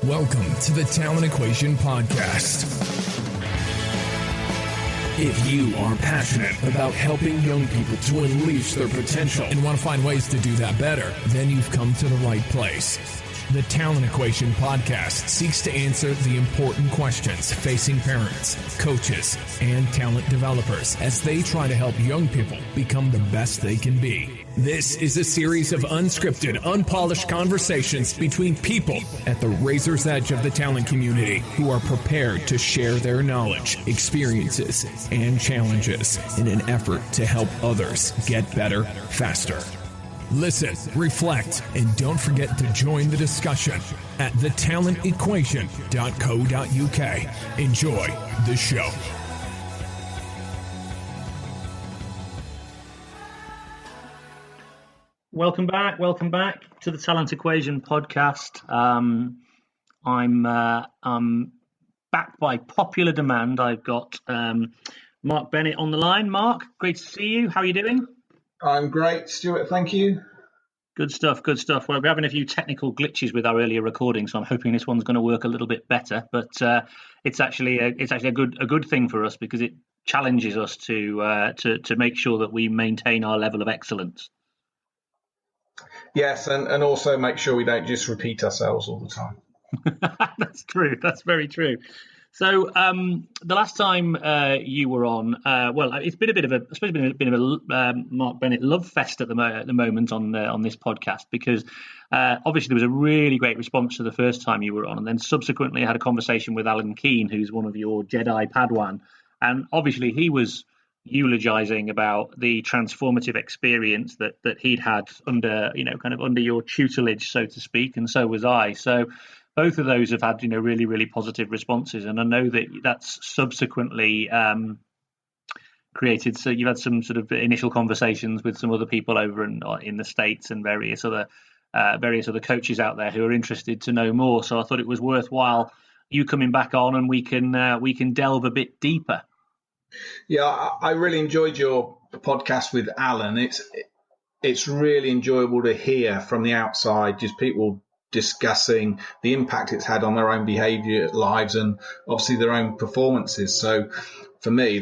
Welcome to the Talent Equation Podcast. If you are passionate about helping young people to unleash their potential and want to find ways to do that better, then you've come to the right place. The Talent Equation Podcast seeks to answer the important questions facing parents, coaches, and talent developers as they try to help young people become the best they can be. This is a series of unscripted, unpolished conversations between people at the razor's edge of the talent community who are prepared to share their knowledge, experiences, and challenges in an effort to help others get better faster. Listen, reflect, and don't forget to join the discussion at thetalentequation.co.uk. Enjoy the show. Welcome back to the Talent Equation Podcast. I'm back by popular demand. I've got Mark Bennett on the line. Mark, great to see you. How are you doing? I'm great, Stuart. Thank you. Good stuff. Well, we're having a few technical glitches with our earlier recording, so I'm hoping this one's going to work a little bit better. But it's actually a good thing for us because it challenges us to make sure that we maintain our level of excellence. Yes, and also make sure we don't just repeat ourselves all the time. That's true. That's very true. So the last time you were on, it's been a bit of a Mark Bennett love fest at the moment on this podcast because obviously there was a really great response to the first time you were on, and then subsequently I had a conversation with Alan Keane, who's one of your Jedi Padawan, and obviously he was eulogizing about the transformative experience that he'd had under your tutelage, so to speak, and so was I. So both of those have had really, really positive responses, and I know that that's subsequently created. So you've had some sort of initial conversations with some other people over in the States and various other coaches out there who are interested to know more. So I thought it was worthwhile you coming back on, and we can delve a bit deeper. Yeah, I really enjoyed your podcast with Alan. It's really enjoyable to hear from the outside, just people discussing the impact it's had on their own behaviour, lives, and obviously their own performances. So for me,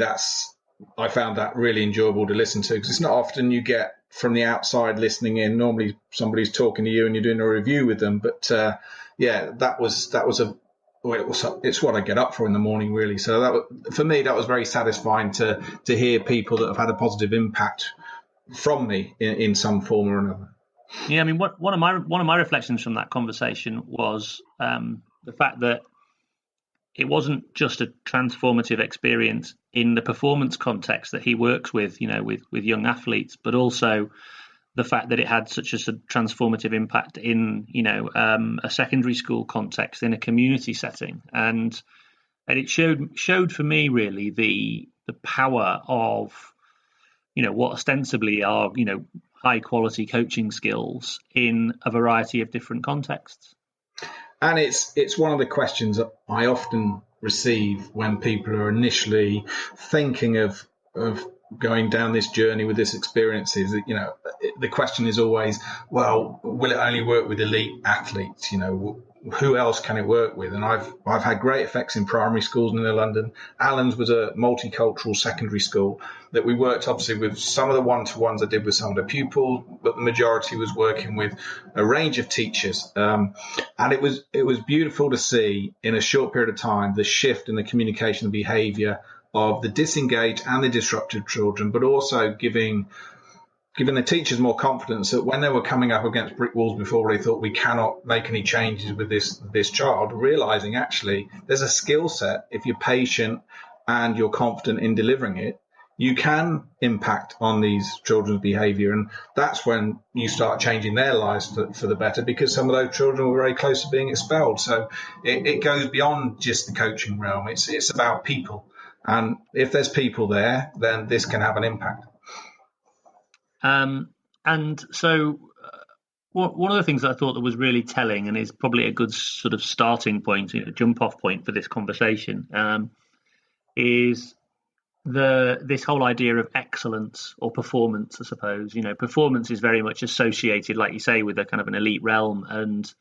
I found that really enjoyable to listen to, because it's not often you get from the outside listening in. Normally somebody's talking to you and you're doing a review with them. But it's what I get up for in the morning, really. So for me, that was very satisfying to hear people that have had a positive impact from me in some form or another. Yeah, I mean, one of my reflections from that conversation was the fact that it wasn't just a transformative experience in the performance context that he works with young athletes, but also the fact that it had such a transformative impact in a secondary school context, in a community setting, and it showed for me really the power of what ostensibly are high quality coaching skills in a variety of different contexts. And it's one of the questions that I often receive when people are initially thinking of going down this journey with this experience is that, the question is always, well, will it only work with elite athletes? Who else can it work with? And I've had great effects in primary schools in London. Alan's was a multicultural secondary school that we worked obviously with some of the one-to-ones I did with some of the pupils, but the majority was working with a range of teachers. And it was beautiful to see in a short period of time the shift in the communication and behaviour of the disengaged and the disrupted children, but also giving the teachers more confidence that when they were coming up against brick walls before they thought we cannot make any changes with this child, realizing actually there's a skill set. If you're patient and you're confident in delivering it, you can impact on these children's behavior. And that's when you start changing their lives for the better, because some of those children were very close to being expelled. So it goes beyond just the coaching realm. It's about people. And if there's people there, then this can have an impact. And so one of the things that I thought that was really telling, and is probably a good sort of starting point, jump off point for this conversation, is this whole idea of excellence or performance, I suppose. Performance is very much associated, like you say, with a kind of an elite realm. And,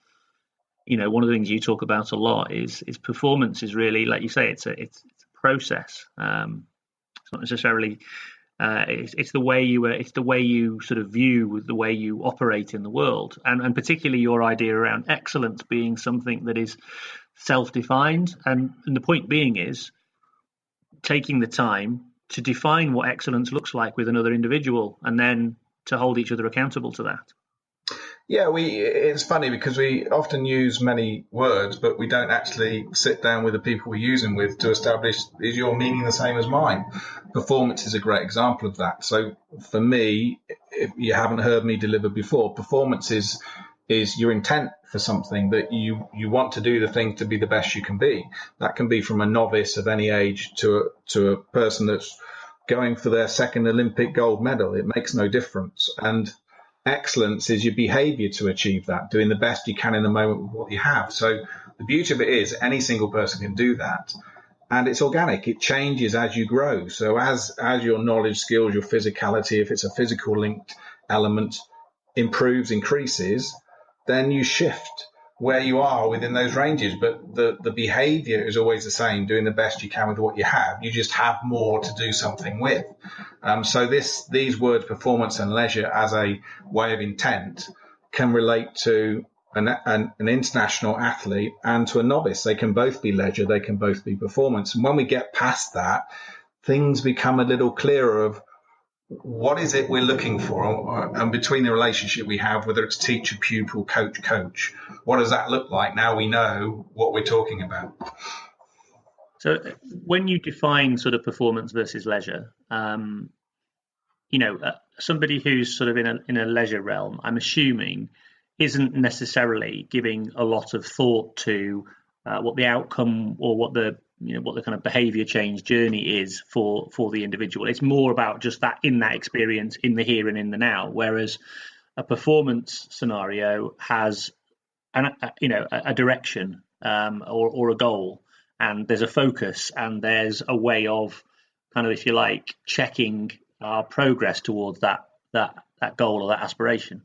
one of the things you talk about a lot is performance is really, like you say, it's a process. It's not necessarily it's the way you sort of view the way you operate in the world, and particularly your idea around excellence being something that is self-defined, and the point being is taking the time to define what excellence looks like with another individual, and then to hold each other accountable to that. Yeah, it's funny because we often use many words, but we don't actually sit down with the people we're using with to establish, is your meaning the same as mine? Performance is a great example of that. So for me, if you haven't heard me deliver before, performance is your intent for something, that you want to do the thing to be the best you can be. That can be from a novice of any age to a person that's going for their second Olympic gold medal. It makes no difference. And excellence is your behavior to achieve that, doing the best you can in the moment with what you have. So the beauty of it is any single person can do that. And it's organic. It changes as you grow. So as your knowledge, skills, your physicality, if it's a physical linked element, improves, increases, then you shift where you are within those ranges. But the behavior is always the same, doing the best you can with what you have. You just have more to do something with. So these words, performance and leisure, as a way of intent, can relate to an international athlete and to a novice. They can both be leisure, they can both be performance. And when we get past that, things become a little clearer of what is it we're looking for, and between the relationship we have, whether it's teacher, pupil, coach, what does that look like? Now we know what we're talking about. So when you define sort of performance versus leisure, somebody who's sort of in a leisure realm, I'm assuming, isn't necessarily giving a lot of thought to what the outcome or what the kind of behavior change journey is for the individual. It's more about just that, in that experience, in the here and in the now. Whereas a performance scenario has a direction or a goal, and there's a focus, and there's a way of kind of, if you like, checking our progress towards that goal or that aspiration.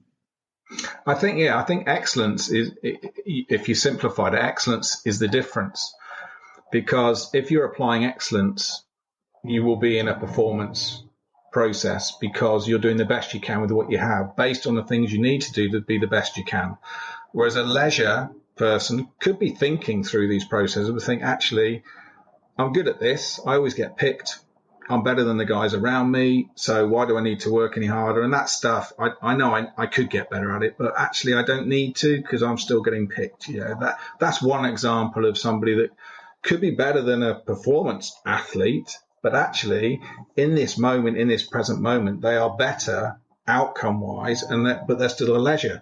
I think excellence is, if you simplify it, excellence is the difference. Because if you're applying excellence, you will be in a performance process because you're doing the best you can with what you have, based on the things you need to do to be the best you can. Whereas a leisure person could be thinking through these processes and think, actually, I'm good at this. I always get picked. I'm better than the guys around me. So why do I need to work any harder? And that stuff, I know I could get better at it, but actually I don't need to because I'm still getting picked. That's one example of somebody that could be better than a performance athlete, but actually in this moment, in this present moment, they are better outcome-wise, but they're still a leisure.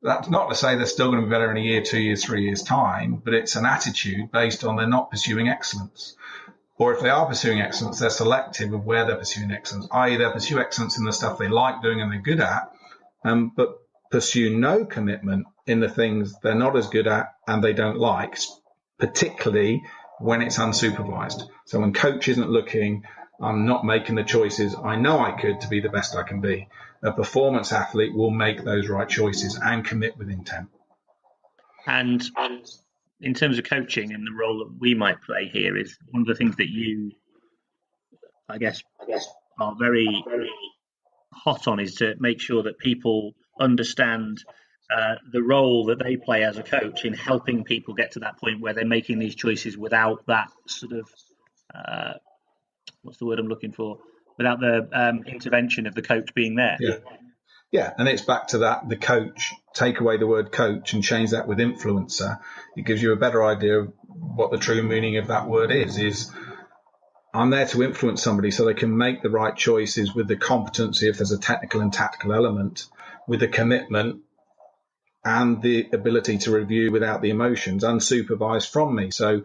That's not to say they're still going to be better in a year, 2 years, 3 years' time, but it's an attitude based on they're not pursuing excellence. Or if they are pursuing excellence, they're selective of where they're pursuing excellence, i.e. they pursue excellence in the stuff they like doing and they're good at, but pursue no commitment in the things they're not as good at and they don't like, particularly when it's unsupervised. So when coach isn't looking, I'm not making the choices I know I could to be the best I can be. A performance athlete will make those right choices and commit with intent. And in terms of coaching and the role that we might play here, is one of the things that you, I guess, are very hot on, is to make sure that people understand the role that they play as a coach in helping people get to that point where they're making these choices without that sort of what's the word I'm looking for? Without the intervention of the coach being there. Yeah, and it's back to that, the coach. Take away the word coach and change that with influencer. It gives you a better idea of what the true meaning of that word is I'm there to influence somebody so they can make the right choices with the competency, if there's a technical and tactical element, with the commitment and the ability to review without the emotions, unsupervised from me. So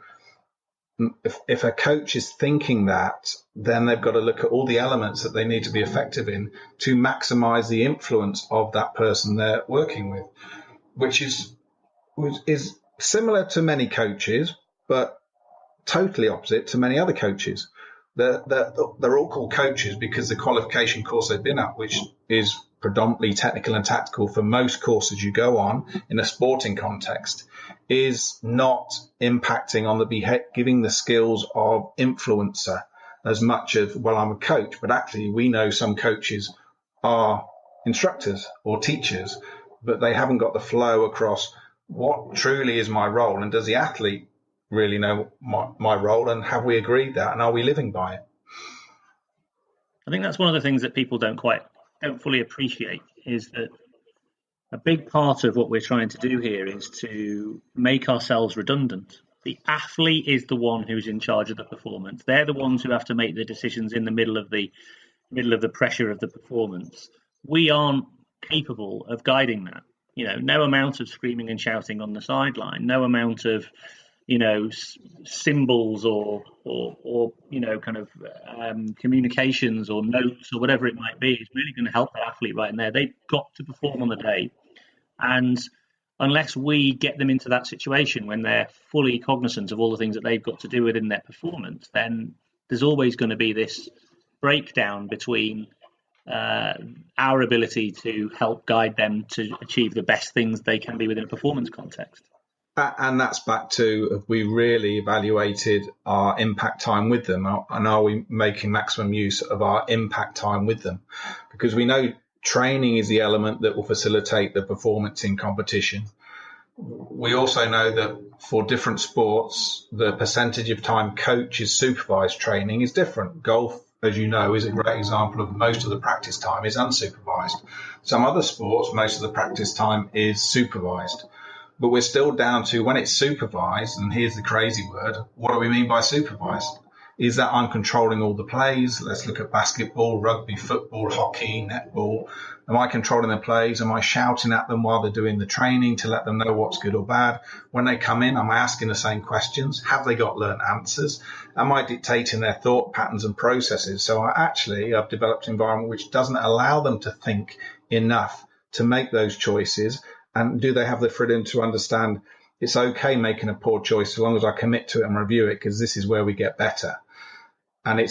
if a coach is thinking that, then they've got to look at all the elements that they need to be effective in to maximize the influence of that person they're working with, which is similar to many coaches, but totally opposite to many other coaches. They're all called coaches because the qualification course they've been at, which is predominantly technical and tactical for most courses you go on in a sporting context, is not impacting on giving the skills of influencer as much as, well, I'm a coach, but actually we know some coaches are instructors or teachers, but they haven't got the flow across what truly is my role, and does the athlete really know my role, and have we agreed that, and are we living by it? I think that's one of the things that people don't fully appreciate, is that a big part of what we're trying to do here is to make ourselves redundant. The athlete is the one who's in charge of the performance. They're the ones who have to make the decisions in the middle of the pressure of the performance. We aren't capable of guiding that. No amount of screaming and shouting on the sideline, no amount of symbols or communications or notes or whatever it might be is really going to help that athlete right in there. They've got to perform on the day, and unless we get them into that situation when they're fully cognizant of all the things that they've got to do within their performance, then there's always going to be this breakdown between our ability to help guide them to achieve the best things they can be within a performance context. And that's back to, have we really evaluated our impact time with them? And are we making maximum use of our impact time with them? Because we know training is the element that will facilitate the performance in competition. We also know that for different sports, the percentage of time coaches supervised training is different. Golf, as you know, is a great example of most of the practice time is unsupervised. Some other sports, most of the practice time is supervised. But we're still down to, when it's supervised, and here's the crazy word, what do we mean by supervised? Is that I'm controlling all the plays? Let's look at basketball, rugby, football, hockey, netball. Am I controlling the plays? Am I shouting at them while they're doing the training to let them know what's good or bad? When they come in, am I asking the same questions? Have they got learned answers? Am I dictating their thought patterns and processes? So I've developed an environment which doesn't allow them to think enough to make those choices. And do they have the freedom to understand it's okay making a poor choice as long as I commit to it and review it, because this is where we get better. And it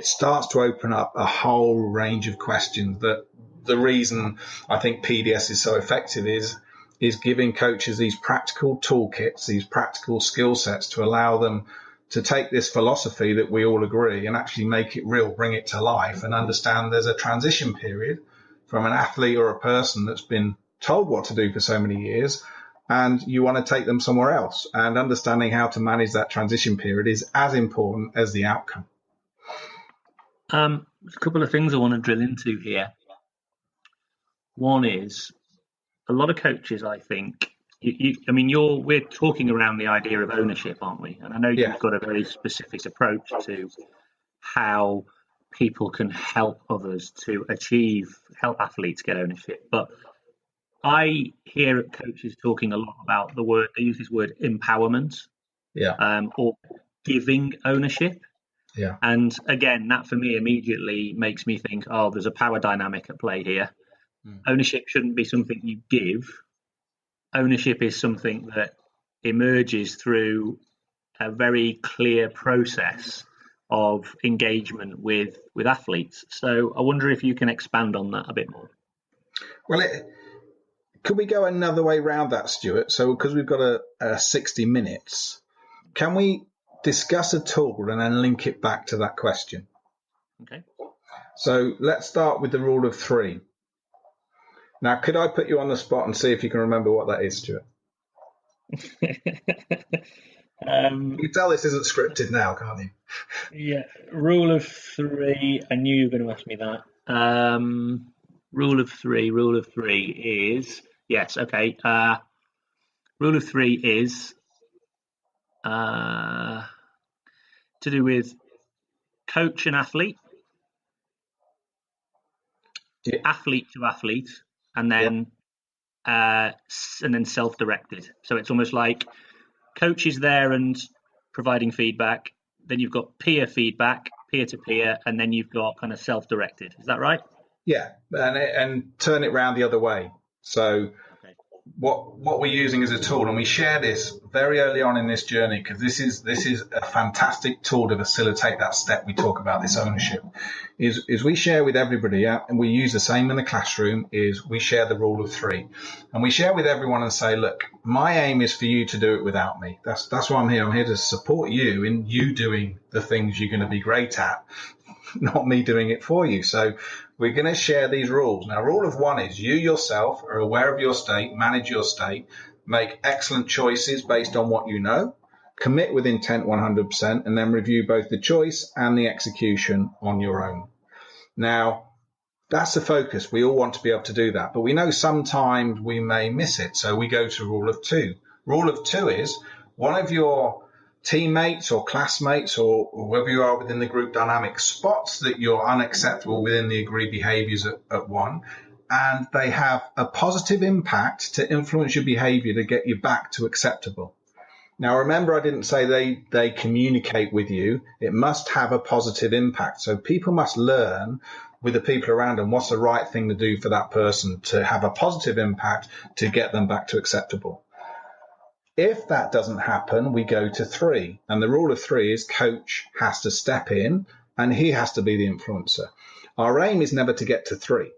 starts to open up a whole range of questions. That the reason I think PDS is so effective is giving coaches these practical toolkits, these practical skill sets to allow them to take this philosophy that we all agree and actually make it real, bring it to life, and understand there's a transition period from an athlete or a person that's been told what to do for so many years, and you want to take them somewhere else. And understanding how to manage that transition period is as important as the outcome. There's a couple of things I want to drill into here. One is, a lot of coaches, I think, we're talking around the idea of ownership, aren't we? And I know you've got a very specific approach to how people can help others to help athletes get ownership. But I hear coaches talking a lot about they use this word empowerment, or giving ownership. Yeah. And again, that for me immediately makes me think, there's a power dynamic at play here. Ownership shouldn't be something you give. Ownership is something that emerges through a very clear process of engagement with athletes. So I wonder if you can expand on that a bit more. Well, could we go another way around that, Stuart? So because we've got a 60 minutes, can we discuss a tool and then link it back to that question? Okay. So let's start with the rule of 3. Now, could I put you on the spot and see if you can remember what that is, Stuart? You can tell this isn't scripted now, can't you? Yeah, rule of 3. I knew you were going to ask me that. Rule of three is, yes, okay. Rule of 3 is to do with coach and athlete, athlete to athlete, and then self-directed. So it's almost like coach is there and providing feedback. Then you've got peer feedback, peer to peer, and then you've got kind of self-directed. Is that right? Yeah, and turn it round the other way. So what we're using as a tool, and we share this very early on in this journey, because this is a fantastic tool to facilitate that step we talk about, this ownership, is we share with everybody, and we use the same in the classroom, is we share the rule of 3. And we share with everyone and say, look, my aim is for you to do it without me. That's why I'm here. I'm here to support you in you doing the things you're going to be great at, not me doing it for you. So we're going to share these rules. Now, rule of 1 is you yourself are aware of your state, manage your state, make excellent choices based on what you know, commit with intent 100%, and then review both the choice and the execution on your own. Now, that's the focus. We all want to be able to do that, but we know sometimes we may miss it. So we go to rule of 2. Rule of 2 is one of your teammates or classmates or whoever you are within the group dynamic spots that you're unacceptable within the agreed behaviours at 1, and they have a positive impact to influence your behaviour to get you back to acceptable. Now, remember, I didn't say they communicate with you. It must have a positive impact. So people must learn with the people around them what's the right thing to do for that person to have a positive impact to get them back to acceptable. If that doesn't happen, we go to 3. And the rule of 3 is coach has to step in and he has to be the influencer. Our aim is never to get to 3.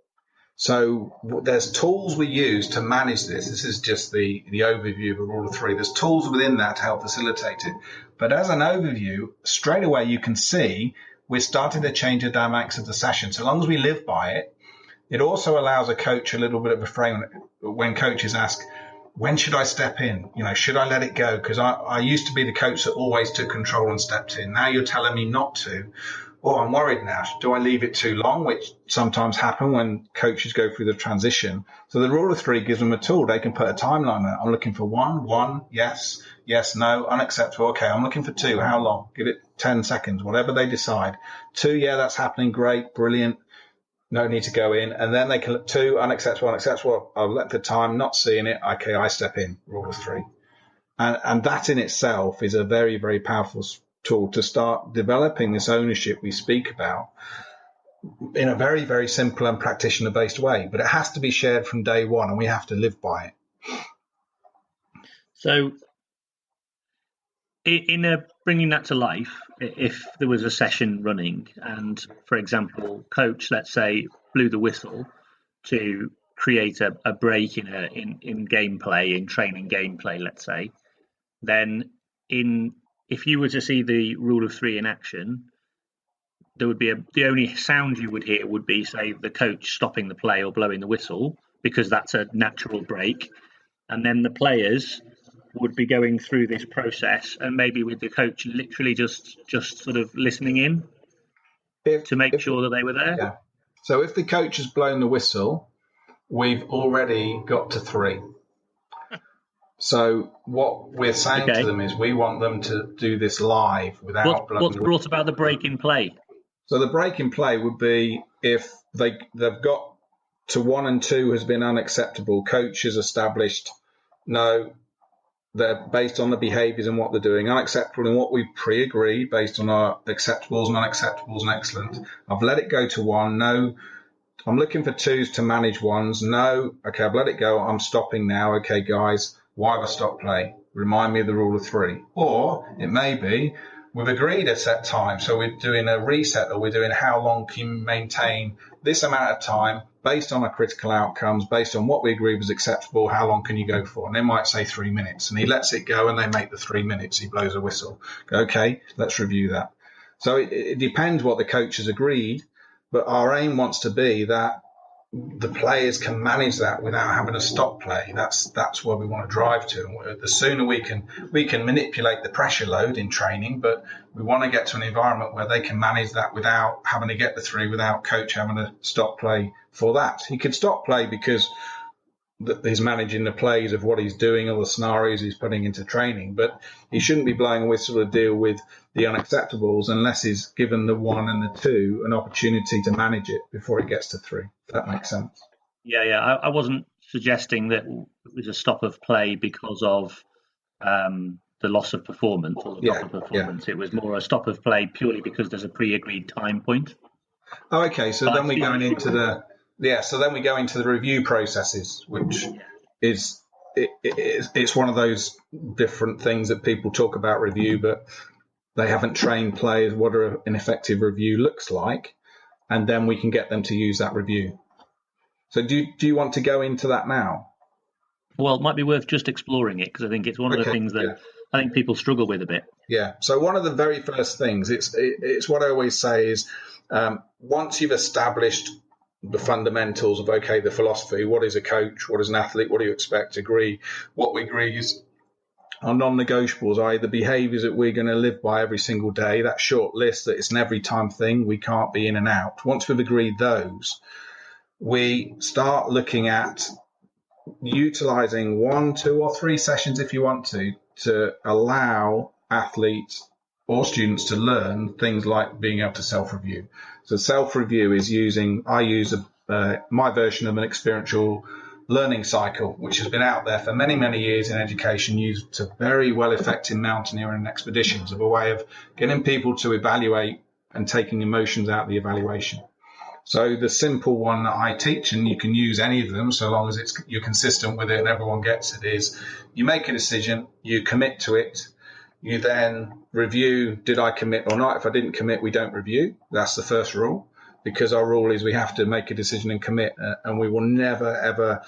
So there's tools we use to manage this. This is just the overview of a rule of 3. There's tools within that to help facilitate it. But as an overview, straight away you can see we're starting to change the dynamics of the session. So long as we live by it, it also allows a coach a little bit of a frame when coaches ask, when should I step in? Should I let it go? Because I used to be the coach that always took control and stepped in. Now you're telling me not to. Oh, I'm worried now. Do I leave it too long? Which sometimes happen when coaches go through the transition. So the rule of 3 gives them a tool. They can put a timeline on it. I'm looking for 1, yes, no, unacceptable. Okay, I'm looking for 2. How long? Give it 10 seconds, whatever they decide. 2, yeah, that's happening. Great, brilliant. No need to go in. And then they can look 2, unacceptable. I'll let the time, not seeing it. Okay, I step in, rule of 3. And that in itself is a very, very powerful tool to start developing this ownership we speak about in a very, very simple and practitioner-based way. But it has to be shared from day 1 and we have to live by it. So in bringing that to life, if there was a session running and, for example, coach, let's say, blew the whistle to create a break in gameplay, in training gameplay, let's say, then if you were to see the rule of 3 in action, there would be the only sound you would hear would be, say, the coach stopping the play or blowing the whistle, because that's a natural break, and then the players would be going through this process and maybe with the coach literally just sort of listening in to make sure that they were there. Yeah. So if the coach has blown the whistle, we've already got to 3. So what we're saying to them is we want them to do this live without blowing what's brought about the break in play? So the break in play would be if they've got to 1 and 2 has been unacceptable. Coach has established, no, they're based on the behaviours and what they're doing, unacceptable and what we pre-agreed based on our acceptables and unacceptables and excellent. I've let it go to 1. No, I'm looking for 2s to manage 1s. No, okay, I've let it go. I'm stopping now. Okay, guys, why have I stopped play? Remind me of the rule of 3. Or it may be we've agreed a set time, so we're doing a reset, or we're doing how long can you maintain this amount of time based on our critical outcomes, based on what we agreed was acceptable, how long can you go for? And they might say 3 minutes, and he lets it go and they make the 3 minutes, he blows a whistle. Okay, let's review that. So it depends what the coach has agreed, but our aim wants to be that the players can manage that without having to stop play. That's where we want to drive to. The sooner we can manipulate the pressure load in training, but we want to get to an environment where they can manage that without having to get the 3, without coach having to stop play for that. He could stop play because he's managing the plays of what he's doing or the scenarios he's putting into training, but he shouldn't be blowing a whistle to deal with the unacceptables unless he's given the 1 and the 2 an opportunity to manage it before it gets to 3. If that makes sense. Yeah. I wasn't suggesting that it was a stop of play because of the loss of performance or the drop of performance. It was more a stop of play purely because there's a pre-agreed time point. Oh, okay. So then we go into the review processes, which is it's one of those different things that people talk about review, but they haven't trained players what an effective review looks like, and then we can get them to use that review. So do you want to go into that now? Well, it might be worth just exploring it, because I think it's one of the things that I think people struggle with a bit. Yeah. So one of the very first things, it's what I always say is, once you've established the fundamentals of, okay, the philosophy, what is a coach, what is an athlete, what do you expect, agree. What we agree is our non-negotiables, i.e. the behaviours that we're going to live by every single day, that short list, that it's an every time thing, we can't be in and out. Once we've agreed those, we start looking at utilising 1, 2 or 3 sessions, if you want to allow athletes or students to learn things like being able to self-review. So self-review is I use my version of an experiential learning cycle, which has been out there for many, many years in education, used to very well effect in mountaineering and expeditions, of a way of getting people to evaluate and taking emotions out of the evaluation. So the simple one that I teach, and you can use any of them so long as you're consistent with it and everyone gets it, is you make a decision, you commit to it, you then review, did I commit or not? If I didn't commit, we don't review. That's the first rule, because our rule is we have to make a decision and commit, and we will never, ever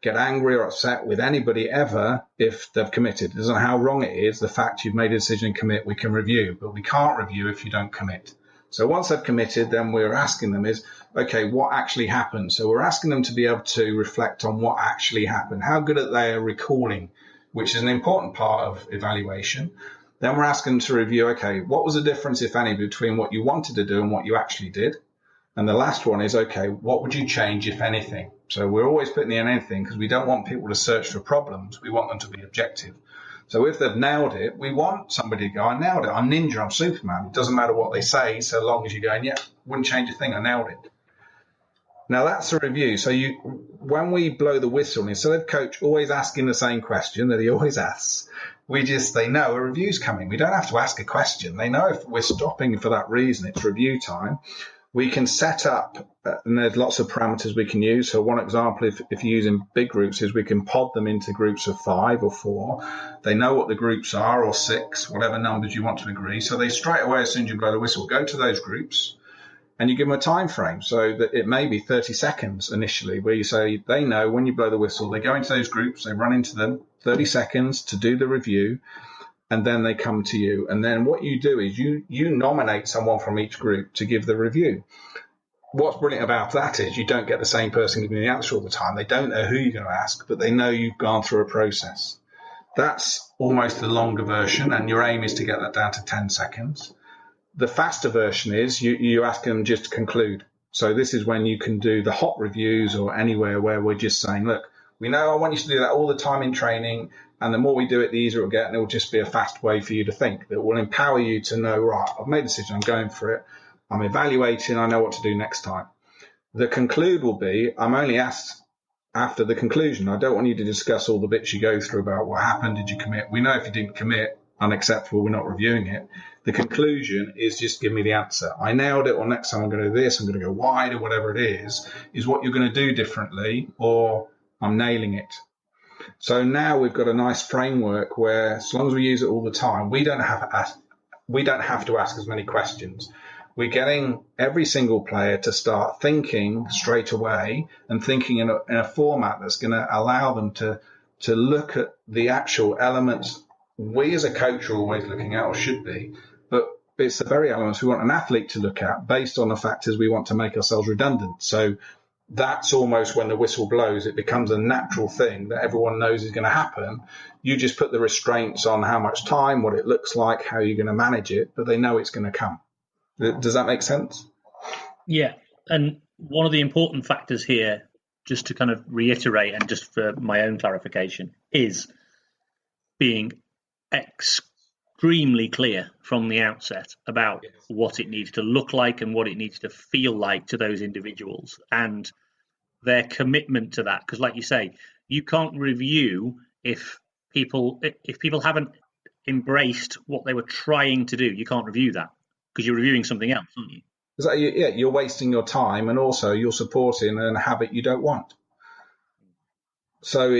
get angry or upset with anybody ever if they've committed. It doesn't matter how wrong it is. The fact you've made a decision and commit, we can review, but we can't review if you don't commit. So once they've committed, then we're asking them is, okay, what actually happened? So we're asking them to be able to reflect on what actually happened, how good are they at recalling, which is an important part of evaluation. Then we're asking them to review, okay, what was the difference, if any, between what you wanted to do and what you actually did? And the last one is, okay, what would you change, if anything? So we're always putting in anything, because we don't want people to search for problems. We want them to be objective. So if they've nailed it, we want somebody to go, I nailed it. I'm Ninja, I'm Superman. It doesn't matter what they say, so long as you're going, yeah, wouldn't change a thing, I nailed it. Now that's a review. So when we blow the whistle, instead of coach always asking the same question that he always asks, they know a review's coming. We don't have to ask a question. They know if we're stopping for that reason, it's review time. We can set up, and there's lots of parameters we can use. So one example, if you're using big groups, is we can pod them into groups of 5 or 4. They know what the groups are, or 6, whatever numbers you want to agree. So they straight away, as soon as you blow the whistle, go to those groups, and you give them a time frame. So that it may be 30 seconds initially, where you say they know when you blow the whistle, they go into those groups, they run into them, 30 seconds to do the review, and then they come to you. And then what you do is you nominate someone from each group to give the review. What's brilliant about that is you don't get the same person giving the answer all the time. They don't know who you're going to ask, but they know you've gone through a process. That's almost the longer version, and your aim is to get that down to 10 seconds. The faster version is you ask them just to conclude. So this is when you can do the hot reviews, or anywhere where we're just saying, look, we know I want you to do that all the time in training, and the more we do it, the easier it'll get, and it will just be a fast way for you to think. That will empower you to know, right, I've made a decision, I'm going for it, I'm evaluating, I know what to do next time. The conclude will be, I'm only asked after the conclusion. I don't want you to discuss all the bits you go through about what happened, did you commit? We know if you didn't commit, unacceptable, we're not reviewing it. The conclusion is just give me the answer. I nailed it, or next time I'm going to do this, I'm going to go wide, or whatever it is what you're going to do differently, or I'm nailing it. So now we've got a nice framework where, as long as we use it all the time, we don't have to ask as many questions. We're getting every single player to start thinking straight away, and thinking in a format that's going to allow them to look at the actual elements we as a coach are always looking at, or should be, but it's the very elements we want an athlete to look at based on the factors we want to make ourselves redundant. So that's almost when the whistle blows, it becomes a natural thing that everyone knows is going to happen. You just put the restraints on how much time, what it looks like, how you're going to manage it, but they know it's going to come. Does that make sense? Yeah. And one of the important factors here, just to kind of reiterate and just for my own clarification, is being extremely clear from the outset about what it needs to look like and what it needs to feel like to those individuals, and their commitment to that. Because like you say, you can't review if people haven't embraced what they were trying to do. You can't review that, because you're reviewing something else, aren't you? Yeah, you're wasting your time, and also you're supporting a habit you don't want. So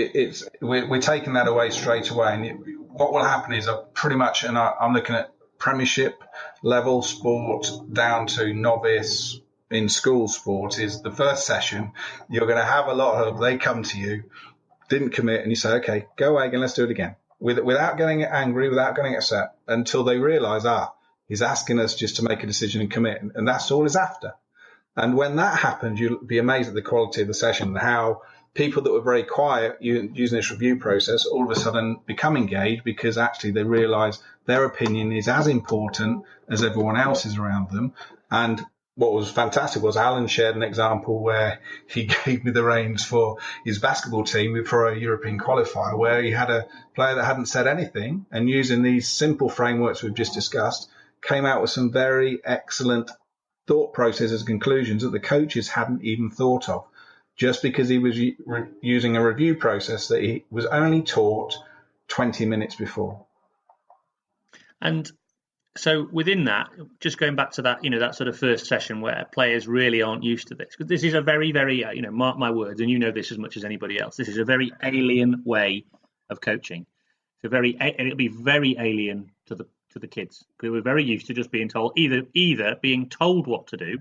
we're taking that away straight away. And what will happen is pretty much, and I'm looking at Premiership level sport down to novice in school sport, is the first session. You're going to have a lot of, they come to you, didn't commit, and you say, okay, go away again, let's do it again. Without getting angry, without getting upset, until they realise, he's asking us just to make a decision and commit. And that's all he's after. And when that happens, you'll be amazed at the quality of the session and how people that were very quiet using this review process all of a sudden become engaged, because actually they realise their opinion is as important as everyone else's around them. And what was fantastic was Alan shared an example where he gave me the reins for his basketball team for a European qualifier, where he had a player that hadn't said anything, and using these simple frameworks we've just discussed, came out with some very excellent thought processes and conclusions that the coaches hadn't even thought of, just because he was using a review process that he was only taught 20 minutes before. And so within that, just going back to that, that sort of first session where players really aren't used to this, because this is a very, very, mark my words, and this as much as anybody else, this is a very alien way of coaching. It'll be very alien to the kids, because we're very used to just being told, either being told what to do,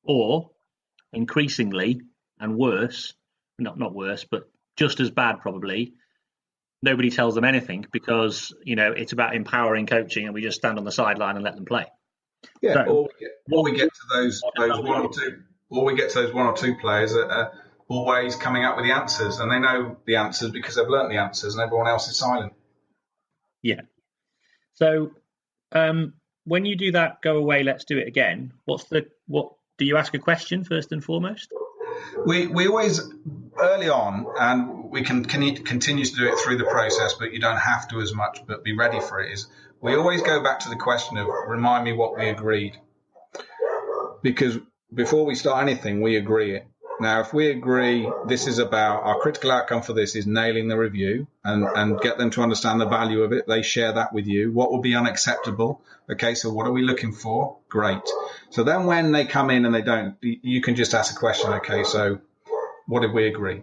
or increasingly and worse, not worse, but just as bad probably, nobody tells them anything, because it's about empowering coaching, and we just stand on the sideline and let them play. Yeah, so, or we get to those one or two players that are always coming up with the answers, and they know the answers because they've learnt the answers, and everyone else is silent. Yeah. So when you do that, go away, let's do it again. What do you ask a question first and foremost? We always, early on, and we can continue to do it through the process, but you don't have to as much, but be ready for it, is we always go back to the question of, remind me what we agreed. Because before we start anything, we agree it. Now, if we agree this is about, our critical outcome for this is nailing the review and get them to understand the value of it, they share that with you. What will be unacceptable? Okay, so what are we looking for? Great. So then when they come in and they don't, you can just ask a question, okay, so what did we agree?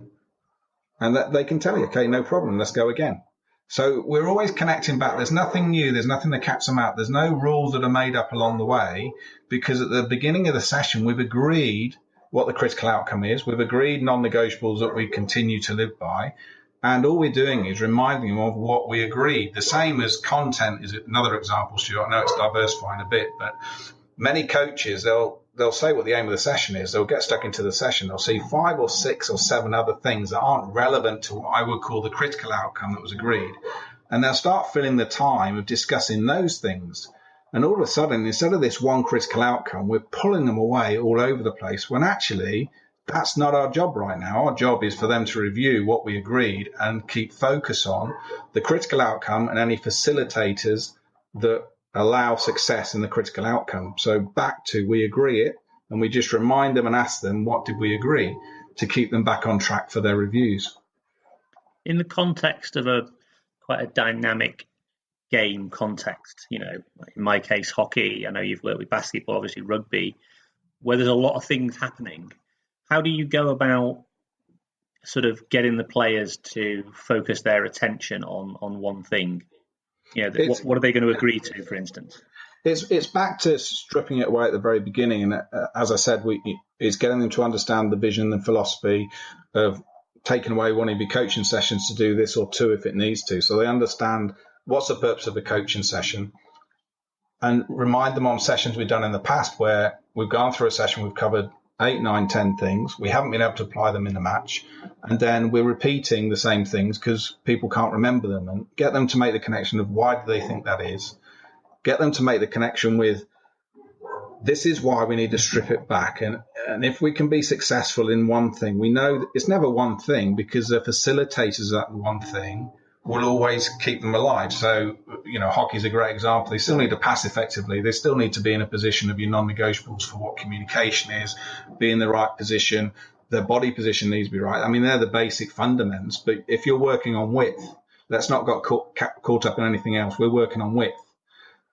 And that they can tell you, okay, no problem, let's go again. So we're always connecting back. There's nothing new. There's nothing that catch them out. There's no rules that are made up along the way, because at the beginning of the session, we've agreed what the critical outcome is. We've agreed non-negotiables that we continue to live by. And all we're doing is reminding them of what we agreed. The same as content is another example, Stuart. I know it's diversifying a bit, but many coaches, they'll say what the aim of the session is. They'll get stuck into the session. They'll see 5 or 6 or 7 other things that aren't relevant to what I would call the critical outcome that was agreed. And they'll start filling the time of discussing those things. And all of a sudden, instead of this one critical outcome, we're pulling them away all over the place, when actually that's not our job right now. Our job is for them to review what we agreed and keep focus on the critical outcome and any facilitators that allow success in the critical outcome. So back to, we agree it, and we just remind them and ask them, what did we agree, to keep them back on track for their reviews. In the context of quite a dynamic game context, in my case, hockey, I know you've worked with basketball, obviously rugby, where there's a lot of things happening. How do you go about sort of getting the players to focus their attention on one thing? What are they going to agree to, for instance? It's back to stripping it away at the very beginning. And as I said, it's getting them to understand the vision and philosophy of taking away one of your coaching sessions to do this, or 2 if it needs to. So they understand what's the purpose of a coaching session, and remind them on sessions we've done in the past where we've gone through a session, we've covered 8, 9, 10 things. We haven't been able to apply them in the match. And then we're repeating the same things because people can't remember them, and get them to make the connection of why do they think that is. Get them to make the connection with, this is why we need to strip it back. And if we can be successful in one thing, we know that it's never one thing, because the facilitators of that one thing will always keep them alive. So, hockey is a great example. They still need to pass effectively. They still need to be in a position of your non-negotiables for what communication is, be in the right position. Their body position needs to be right. I mean, they're the basic fundamentals. But if you're working on width, let's not get caught up in anything else. We're working on width.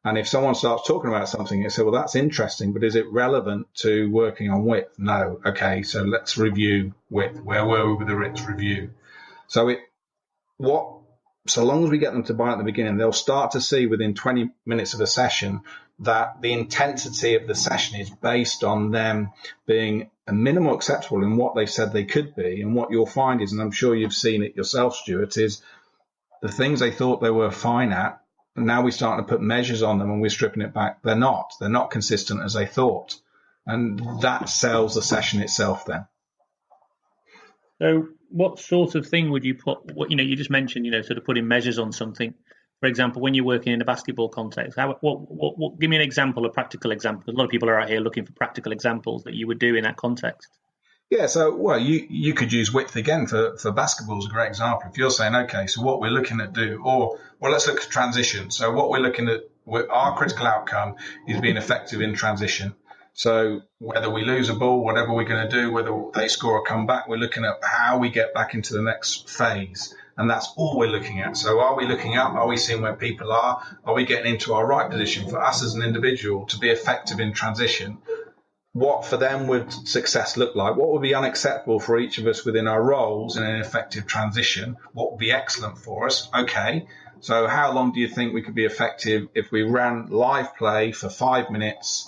And if someone starts talking about something, you say, well, that's interesting, but is it relevant to working on width? No. Okay, so let's review width. Where were we with the width review? So so long as we get them to buy at the beginning, they'll start to see within 20 minutes of a session that the intensity of the session is based on them being a minimal acceptable in what they said they could be. And what you'll find is, and I'm sure you've seen it yourself, Stuart, is the things they thought they were fine at, and now we're starting to put measures on them and we're stripping it back. They're not consistent as they thought. And that sells the session itself then. So what sort of thing would you put, you just mentioned, sort of putting measures on something. For example, when you're working in a basketball context, give me an example, a practical example. A lot of people are out here looking for practical examples that you would do in that context. Yeah, so, you could use width again for basketball is a great example. If you're saying, okay, so what we're looking at let's look at transition. So what we're looking at, our critical outcome is being effective in transition. So whether we lose a ball, whatever we're going to do, whether they score or come back, we're looking at how we get back into the next phase. And that's all we're looking at. So are we looking up? Are we seeing where people are? Are we getting into our right position for us as an individual to be effective in transition? What for them would success look like? What would be unacceptable for each of us within our roles in an effective transition? What would be excellent for us? Okay, so how long do you think we could be effective if we ran live play for 5 minutes?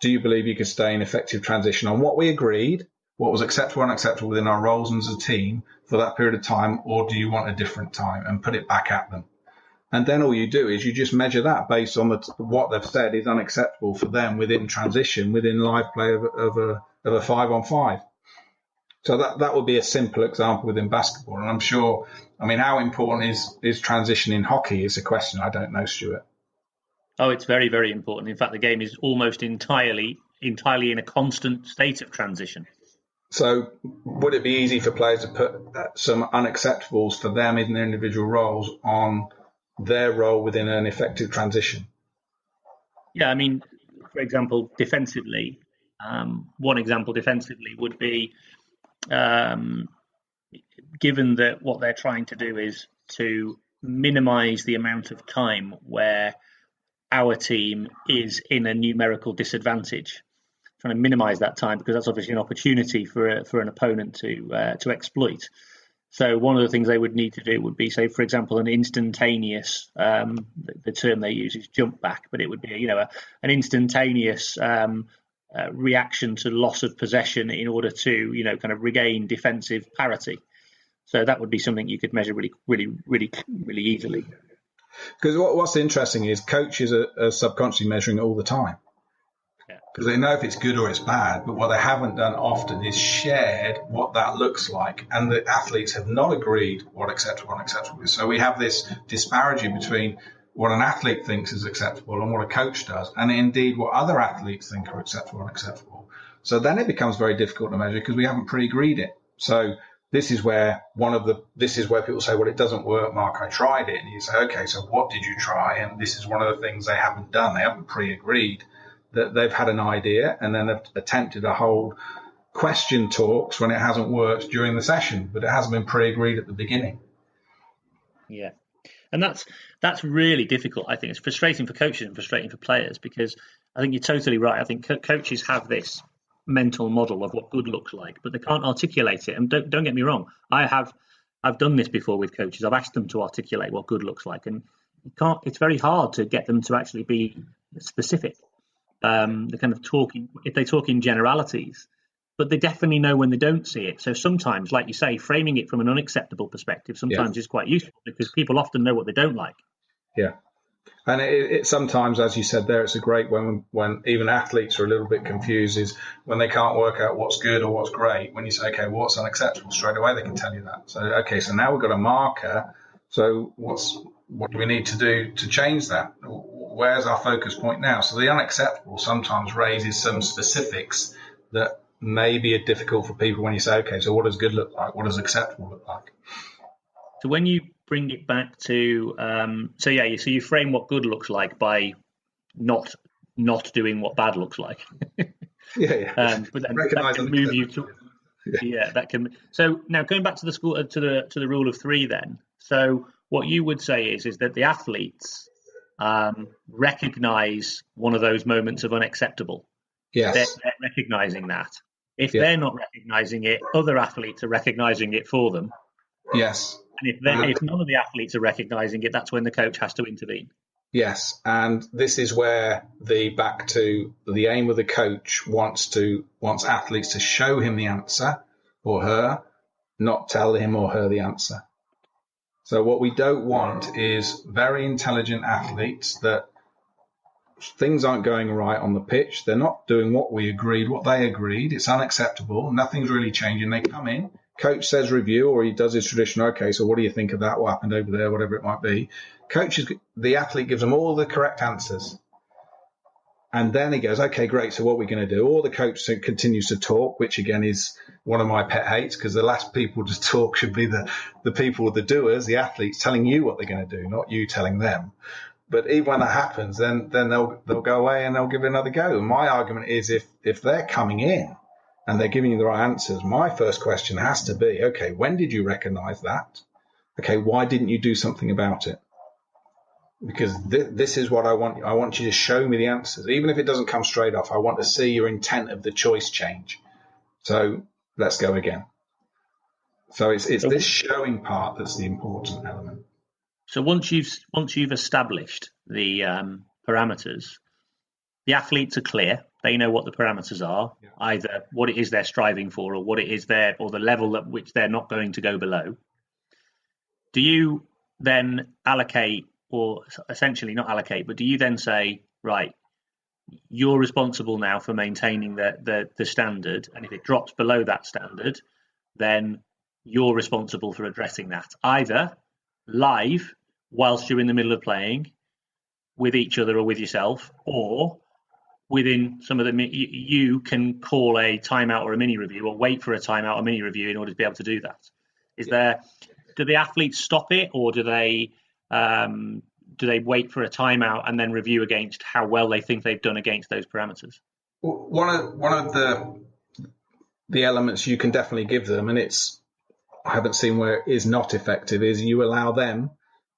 Do you believe you could stay in effective transition on what we agreed, what was acceptable and unacceptable within our roles and as a team for that period of time, or do you want a different time, and put it back at them? And then all you do is you just measure that based on what they've said is unacceptable for them within transition, within live play of a 5-on-5. So that would be a simple example within basketball. And I'm sure, how important is transition in hockey is a question I don't know, Stuart. Oh, it's very, very important. In fact, the game is almost entirely in a constant state of transition. So would it be easy for players to put some unacceptables for them in their individual roles on their role within an effective transition? Yeah, for example, defensively, one example defensively would be, given that what they're trying to do is to minimise the amount of time where our team is in a numerical disadvantage, trying to minimise that time, because that's obviously an opportunity for an opponent to exploit. So one of the things they would need to do would be, say, for example, an instantaneous, the term they use is jump back, but it would be, an instantaneous reaction to loss of possession in order to, kind of regain defensive parity. So that would be something you could measure really, really, really, really easily. Because what's interesting is coaches are subconsciously measuring it all the time. Because they know if it's good or it's bad, but what they haven't done often is shared what that looks like. And the athletes have not agreed what acceptable and unacceptable is. So we have this disparity between what an athlete thinks is acceptable and what a coach does, and indeed what other athletes think are acceptable and unacceptable. So then it becomes very difficult to measure because we haven't pre-agreed it. So this is where people say, well, it doesn't work, Mark, I tried it. And you say, okay, so what did you try? And this is one of the things they haven't done. They haven't pre-agreed. That they've had an idea and then they've attempted to hold question talks when it hasn't worked during the session, but it hasn't been pre-agreed at the beginning. Yeah. And that's really difficult. I think it's frustrating for coaches and frustrating for players, because I think you're totally right. I think coaches have this mental model of what good looks like, but they can't articulate it. And don't get me wrong. I've done this before with coaches. I've asked them to articulate what good looks like, and it's very hard to get them to actually be specific. They're kind of talking, if they talk in generalities, but they definitely know when they don't see it. So sometimes, like you say, framing it from an unacceptable perspective sometimes is quite useful, because people often know what they don't like. Yeah. And it sometimes, as you said there, it's a great when even athletes are a little bit confused, is when they can't work out what's good or what's great. When you say, okay, well, what's unacceptable, straight away they can tell you that. So, okay, so now we've got a marker. So what do we need to do to change that? Where's our focus point now? So the unacceptable sometimes raises some specifics that maybe are difficult for people when you say, okay, so what does good look like? What does acceptable look like? So when you bring it back to, so you frame what good looks like by not doing what bad looks like. But then that can move you to, that can. So now going back to the school, to the rule of three then. So what you would say is that the athletes recognize one of those moments of unacceptable. Yes. They're recognizing that. If they're not recognizing it, other athletes are recognizing it for them. Yes. And if none of the athletes are recognising it, that's when the coach has to intervene. Yes, and this is where back to the aim of the coach wants athletes to show him the answer or her, not tell him or her the answer. So what we don't want is very intelligent athletes that things aren't going right on the pitch. They're not doing what they agreed. It's unacceptable. Nothing's really changing. They come in, coach says review, or he does his traditional, okay, so what do you think of that? What happened over there? Whatever it might be. The athlete gives them all the correct answers. And then he goes, okay, great. So what are we going to do? Or the coach continues to talk, which again is one of my pet hates, because the last people to talk should be the people, the doers, the athletes telling you what they're going to do, not you telling them. But even when that happens, then they'll go away and they'll give it another go. And my argument is if they're coming in and they're giving you the right answers, my first question has to be, okay, when did you recognize that? Okay, why didn't you do something about it? Because this is what I want. I want you to show me the answers. Even if it doesn't come straight off, I want to see your intent of the choice change. So let's go again. So it's this showing part that's the important element. So once you've established the parameters, the athletes are clear. They know what the parameters are, either what it is they're striving for or what it is or the level at which they're not going to go below. Do you then allocate, or essentially not allocate, but do you then say, right, you're responsible now for maintaining the standard, and if it drops below that standard, then you're responsible for addressing that, either live whilst you're in the middle of playing with each other or with yourself, or within some of you can call a timeout or a mini review, or wait for a timeout or mini review in order to be able to do that. Do the athletes stop it, or do they wait for a timeout and then review against how well they think they've done against those parameters? One of the elements you can definitely give them, and I haven't seen where it is not effective, is you allow them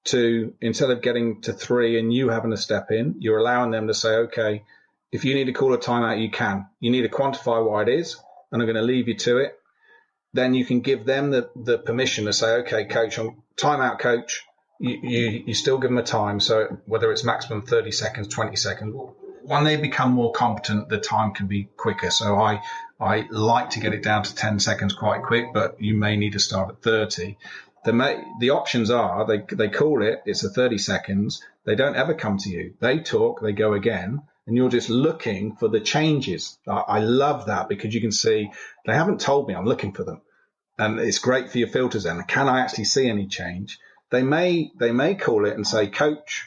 to, instead of getting to 3 and you having to step in, you're allowing them to say, okay, if you need to call a timeout, you can. You need to quantify what it is, and I'm going to leave you to it. Then you can give them the permission to say, okay, coach, timeout, coach. You still give them a time. So whether it's maximum 30 seconds, 20 seconds, when they become more competent, the time can be quicker. So I like to get it down to 10 seconds quite quick, but you may need to start at 30. The options are they call it, it's a 30 seconds. They don't ever come to you. They talk, they go again, and you're just looking for the changes. I love that, because you can see they haven't told me, I'm looking for them. And it's great for your filters then. Can I actually see any change? They may call it and say, coach,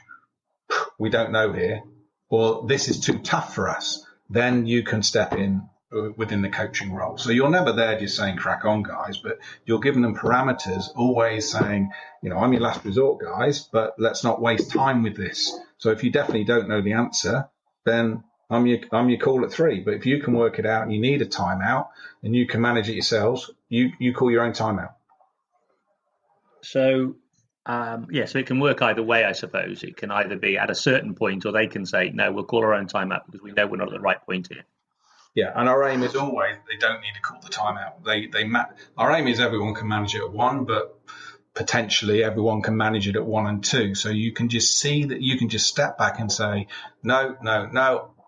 we don't know here, or this is too tough for us. Then you can step in within the coaching role. So you're never there just saying, crack on, guys, but you're giving them parameters, always saying, I'm your last resort, guys, but let's not waste time with this. So if you definitely don't know the answer, then I'm your call at 3. But if you can work it out and you need a timeout and you can manage it yourselves, you call your own timeout. So so it can work either way, I suppose. It can either be at a certain point, or they can say, no, we'll call our own timeout because we know we're not at the right point here. Yeah, and our aim is always they don't need to call the timeout. Our aim is everyone can manage it at 1, but potentially everyone can manage it at 1 and 2. So you can just see that you can just step back and say, no,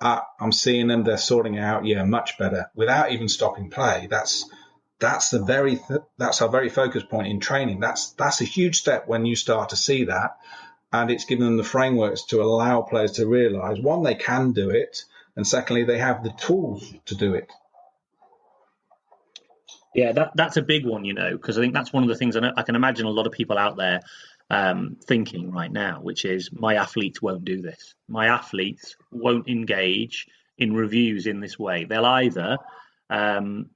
I'm seeing them, they're sorting it out. Yeah, much better, without even stopping play. That's our very focus point in training. That's a huge step when you start to see that, and it's giving them the frameworks to allow players to realise, 1, they can do it, and secondly, they have the tools to do it. Yeah, that's a big one, because I think that's one of the things I can imagine a lot of people out there thinking right now, which is, my athletes won't do this. My athletes won't engage in reviews in this way. They'll either kind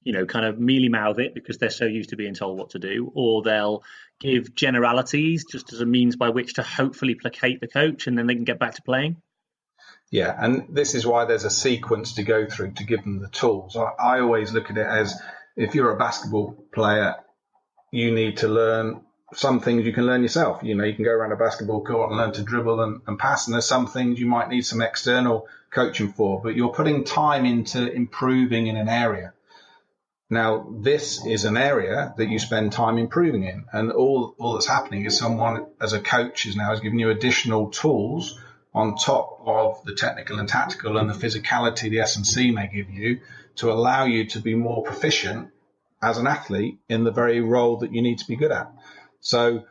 of mealy-mouth it because they're so used to being told what to do, or they'll give generalities just as a means by which to hopefully placate the coach, and then they can get back to playing. Yeah, and this is why there's a sequence to go through to give them the tools. I always look at it as, if you're a basketball player, you need to learn some things you can learn yourself. You can go around a basketball court and learn to dribble and pass, and there's some things you might need some external coaching for, but you're putting time into improving in an area. Now, this is an area that you spend time improving in, and all that's happening is someone, as a coach, is giving you additional tools on top of the technical and tactical and the physicality the S&C may give you to allow you to be more proficient as an athlete in the very role that you need to be good at. So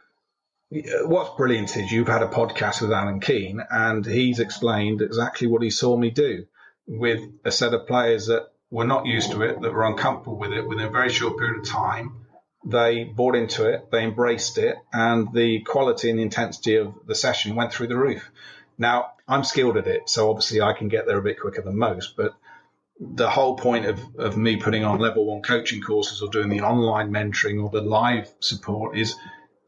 what's brilliant is you've had a podcast with Alan Keane, and he's explained exactly what he saw me do with a set of players that were not used to it, that were uncomfortable with it within a very short period of time. They bought into it, they embraced it, and the quality and the intensity of the session went through the roof. Now, I'm skilled at it, so obviously I can get there a bit quicker than most, but the whole point of me putting on level 1 coaching courses or doing the online mentoring or the live support is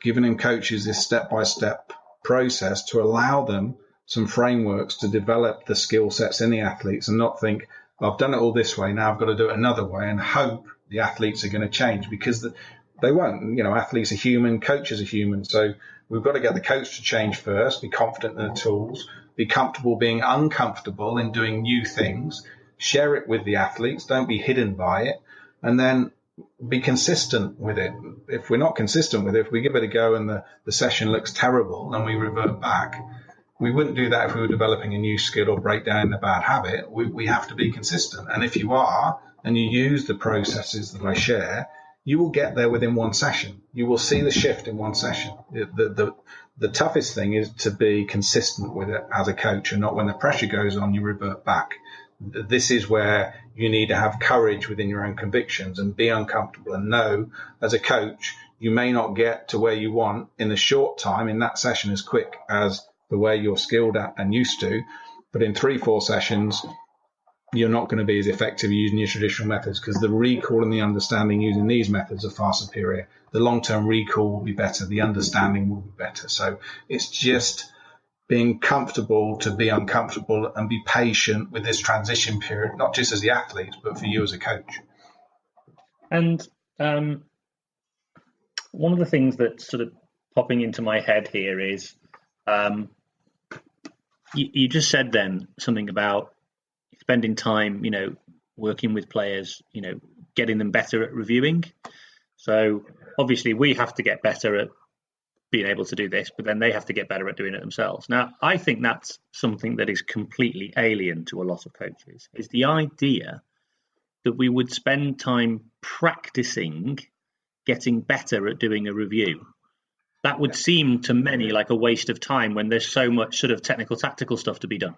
giving them coaches this step-by-step process to allow them some frameworks to develop the skill sets in the athletes and not think, I've done it all this way, now I've got to do it another way and hope the athletes are going to change, because they won't. Athletes are human, coaches are human. So we've got to get the coach to change first, be confident in the tools, be comfortable being uncomfortable in doing new things, share it with the athletes, don't be hidden by it, and then be consistent with it. If we're not consistent with it, if we give it a go and the session looks terrible and we revert back, we wouldn't do that if we were developing a new skill or break down a bad habit. We have to be consistent. And if you are, and you use the processes that I share, you will get there within one session. You will see the shift in one session. The toughest thing is to be consistent with it as a coach, and not when the pressure goes on, you revert back. This is where you need to have courage within your own convictions and be uncomfortable and know, as a coach, you may not get to where you want in the short time in that session as quick as the way you're skilled at and used to, but in 3-4 sessions, you're not going to be as effective using your traditional methods, because the recall and the understanding using these methods are far superior. The long-term recall will be better. The understanding will be better. So it's just being comfortable to be uncomfortable and be patient with this transition period, not just as the athlete, but for you as a coach. And one of the things that's sort of popping into my head here is you just said then something about spending time, working with players, getting them better at reviewing. So obviously we have to get better at being able to do this, but then they have to get better at doing it themselves. Now, I think that's something that is completely alien to a lot of coaches, is the idea that we would spend time practicing getting better at doing a review. That would seem to many like a waste of time when there's so much sort of technical, tactical stuff to be done.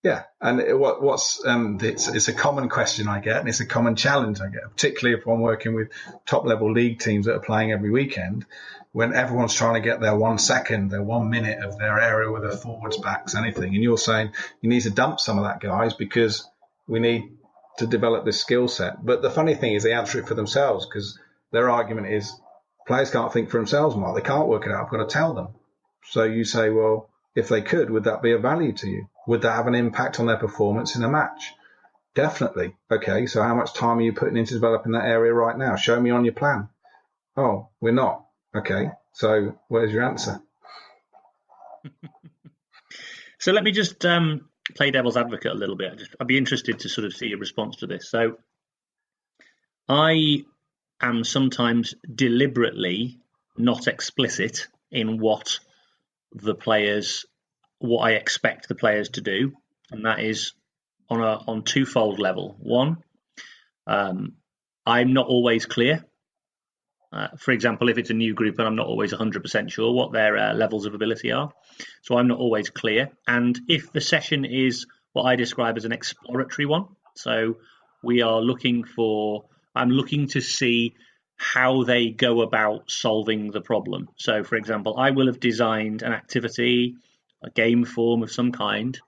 Yeah, and it's a common question I get, and it's a common challenge I get, particularly if I'm working with top-level league teams that are playing every weekend, when everyone's trying to get their 1 second, their 1 minute of their area with their forwards, backs, anything, and you're saying you need to dump some of that, guys, because we need to develop this skill set. But the funny thing is they answer it for themselves, because their argument is players can't think for themselves, Mark. They can't work it out. I've got to tell them. So you say, well, if they could, would that be of value to you? Would that have an impact on their performance in a match? Definitely. Okay, so how much time are you putting into developing that area right now? Show me on your plan. Oh, we're not. Okay, so where's your answer? So let me just play devil's advocate a little bit. I'd be interested to sort of see your response to this. So I am sometimes deliberately not explicit in what I expect the players to do, and that is on twofold level. One, I'm not always clear. For example, if it's a new group and I'm not always 100% sure what their levels of ability are, so I'm not always clear. And if the session is what I describe as an exploratory one, so I'm looking to see how they go about solving the problem. So, for example, I will have designed an activity, a game form of some kind,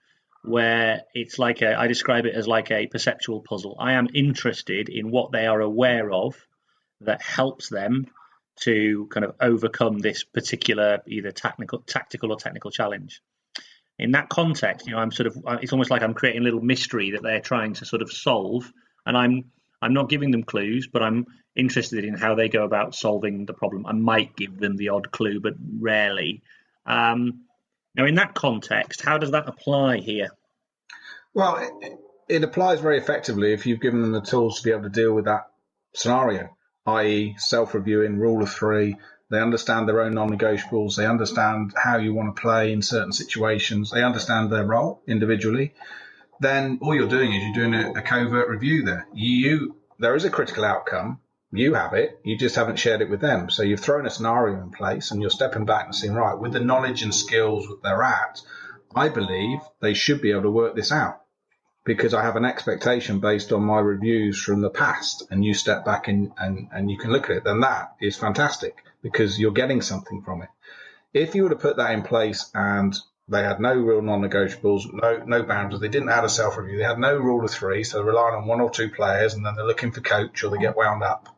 where it's like I describe it as like a perceptual puzzle. I am interested in what they are aware of that helps them to kind of overcome this particular either tactical or technical challenge. In that context, it's almost like I'm creating a little mystery that they're trying to sort of solve, and I'm not giving them clues, but I'm interested in how they go about solving the problem. I might give them the odd clue, but rarely. Now, in that context, how does that apply here? Well, it applies very effectively if you've given them the tools to be able to deal with that scenario, i.e. self-reviewing, rule of three. They understand their own non-negotiables. They understand how you want to play in certain situations. They understand their role individually. Then all you're doing is you're doing a covert review there. There is a critical outcome. You have it. You just haven't shared it with them. So you've thrown a scenario in place and you're stepping back and saying, right, with the knowledge and skills that they're at, I believe they should be able to work this out because I have an expectation based on my reviews from the past. And you step back and you can look at it. Then that is fantastic because you're getting something from it. If you were to put that in place and they had no real non-negotiables, no boundaries. They didn't add a self-review. They had no rule of three, so they're relying on one or two players, and then they're looking for coach or they get wound up.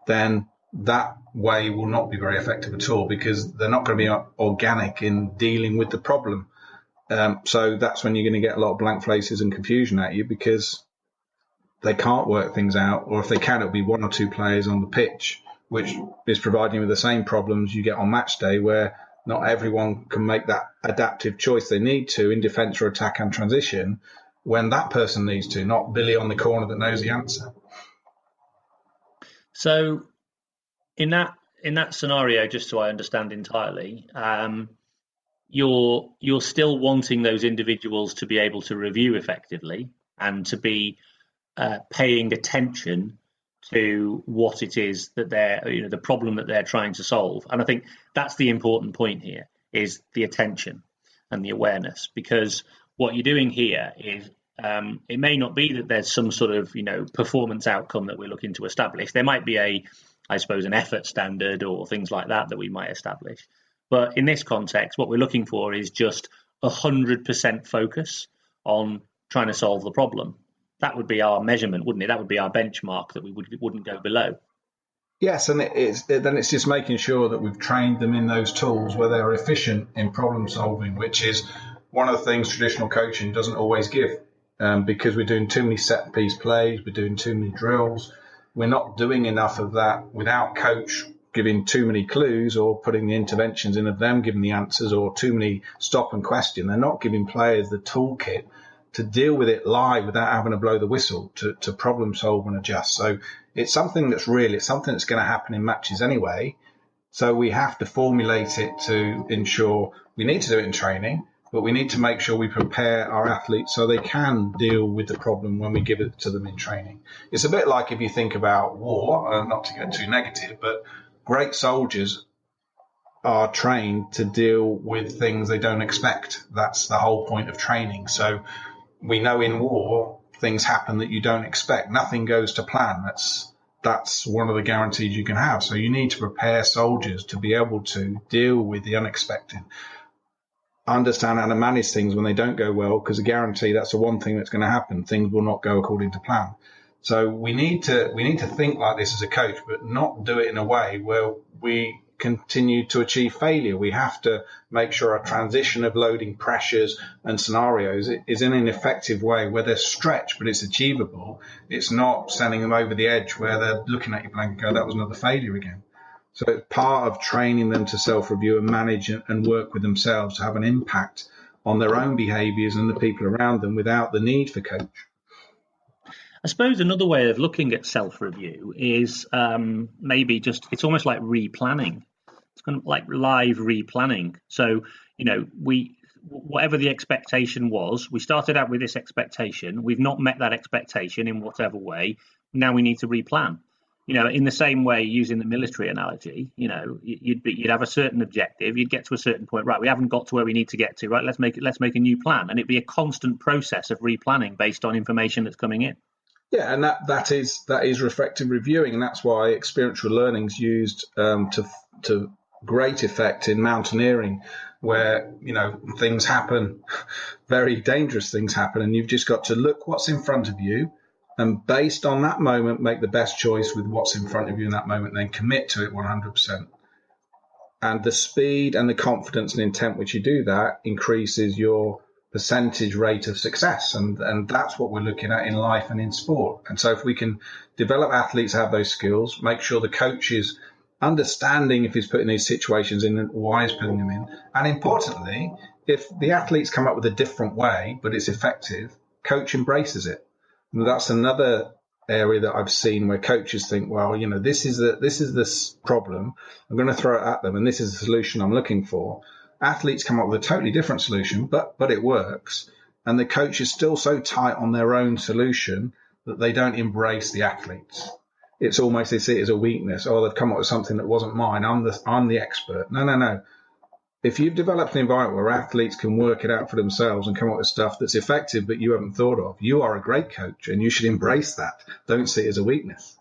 Then that way will not be very effective at all because they're not going to be organic in dealing with the problem. So that's when you're going to get a lot of blank faces and confusion at you because they can't work things out, or if they can, it'll be one or two players on the pitch, which is providing you with the same problems you get on match day where not everyone can make that adaptive choice they need to in defence or attack and transition when that person needs to, not Billy on the corner that knows the answer. So in that scenario, just so I understand entirely, you're still wanting those individuals to be able to review effectively and to be paying attention to what it is that they're, the problem that they're trying to solve. And I think that's the important point here is the attention and the awareness, because what you're doing here is it may not be that there's some sort of, performance outcome that we're looking to establish. There might be an effort standard or things like that we might establish. But in this context, what we're looking for is just 100% focus on trying to solve the problem. That would be our measurement, wouldn't it? That would be our benchmark that we wouldn't go below. Yes, and then it's just making sure that we've trained them in those tools where they're efficient in problem solving, which is one of the things traditional coaching doesn't always give because we're doing too many set piece plays, we're doing too many drills. We're not doing enough of that without coach giving too many clues or putting the interventions in of them giving the answers or too many stop and question. They're not giving players the toolkit to deal with it live without having to blow the whistle, to problem solve and adjust. So it's something that's real. It's something that's going to happen in matches anyway. So we have to formulate it to ensure we need to do it in training, but we need to make sure we prepare our athletes so they can deal with the problem when we give it to them in training. It's a bit like if you think about war, not to get too negative, but great soldiers are trained to deal with things they don't expect. That's the whole point of training. So we know in war, things happen that you don't expect. Nothing goes to plan. That's one of the guarantees you can have. So you need to prepare soldiers to be able to deal with the unexpected, understand how to manage things when they don't go well, because a guarantee that's the one thing that's going to happen. Things will not go according to plan. So we need to think like this as a coach, but not do it in a way where we continue to achieve failure. We have to make sure our transition of loading pressures and scenarios is in an effective way where they're stretched, but it's achievable. It's not sending them over the edge where they're looking at you blank and go, that was another failure again. So it's part of training them to self-review and manage and work with themselves to have an impact on their own behaviours and the people around them without the need for coach. I suppose another way of looking at self-review is maybe it's almost like replanning. It's kind of like live replanning. So, whatever the expectation was, we started out with this expectation. We've not met that expectation in whatever way. Now we need to replan. In the same way, using the military analogy, you'd have a certain objective. You'd get to a certain point. Right, we haven't got to where we need to get to. Right, let's make a new plan. And it'd be a constant process of replanning based on information that's coming in. Yeah, and that is reflective reviewing, and that's why experiential learning is used to great effect in mountaineering, where things happen, very dangerous things happen, and you've just got to look what's in front of you, and based on that moment, make the best choice with what's in front of you in that moment, and then commit to it 100%. And the speed and the confidence and intent which you do that increases your percentage rate of success. And that's what we're looking at in life and in sport. And so if we can develop athletes have those skills, make sure the coach is understanding if he's putting these situations in and why he's putting them in. And importantly, if the athletes come up with a different way, but it's effective, coach embraces it. And that's another area that I've seen where coaches think, well, this is this problem. I'm going to throw it at them, and this is the solution I'm looking for. Athletes come up with a totally different solution, but it works. And the coach is still so tight on their own solution that they don't embrace the athletes. It's almost, they see it as a weakness. Oh, they've come up with something that wasn't mine. I'm the expert. No. If you've developed an environment where athletes can work it out for themselves and come up with stuff that's effective but you haven't thought of, you are a great coach, and you should embrace that. Don't see it as a weakness.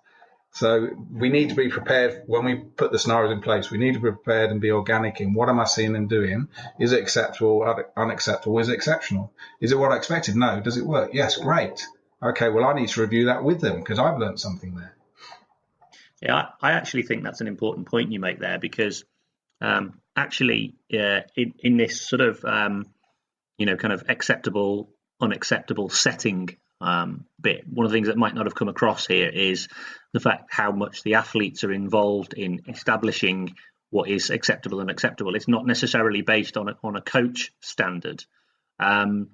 So we need to be prepared when we put the scenarios in place. We need to be prepared and be organic in what am I seeing them doing? Is it acceptable, unacceptable? Is it exceptional? Is it what I expected? No. Does it work? Yes, great. Okay, well, I need to review that with them because I've learned something there. Yeah, I actually think that's an important point you make there, because actually in this sort of, kind of acceptable, unacceptable setting bit, one of the things that might not have come across here is the fact how much the athletes are involved in establishing what is acceptable and unacceptable. It's not necessarily based on a coach standard. And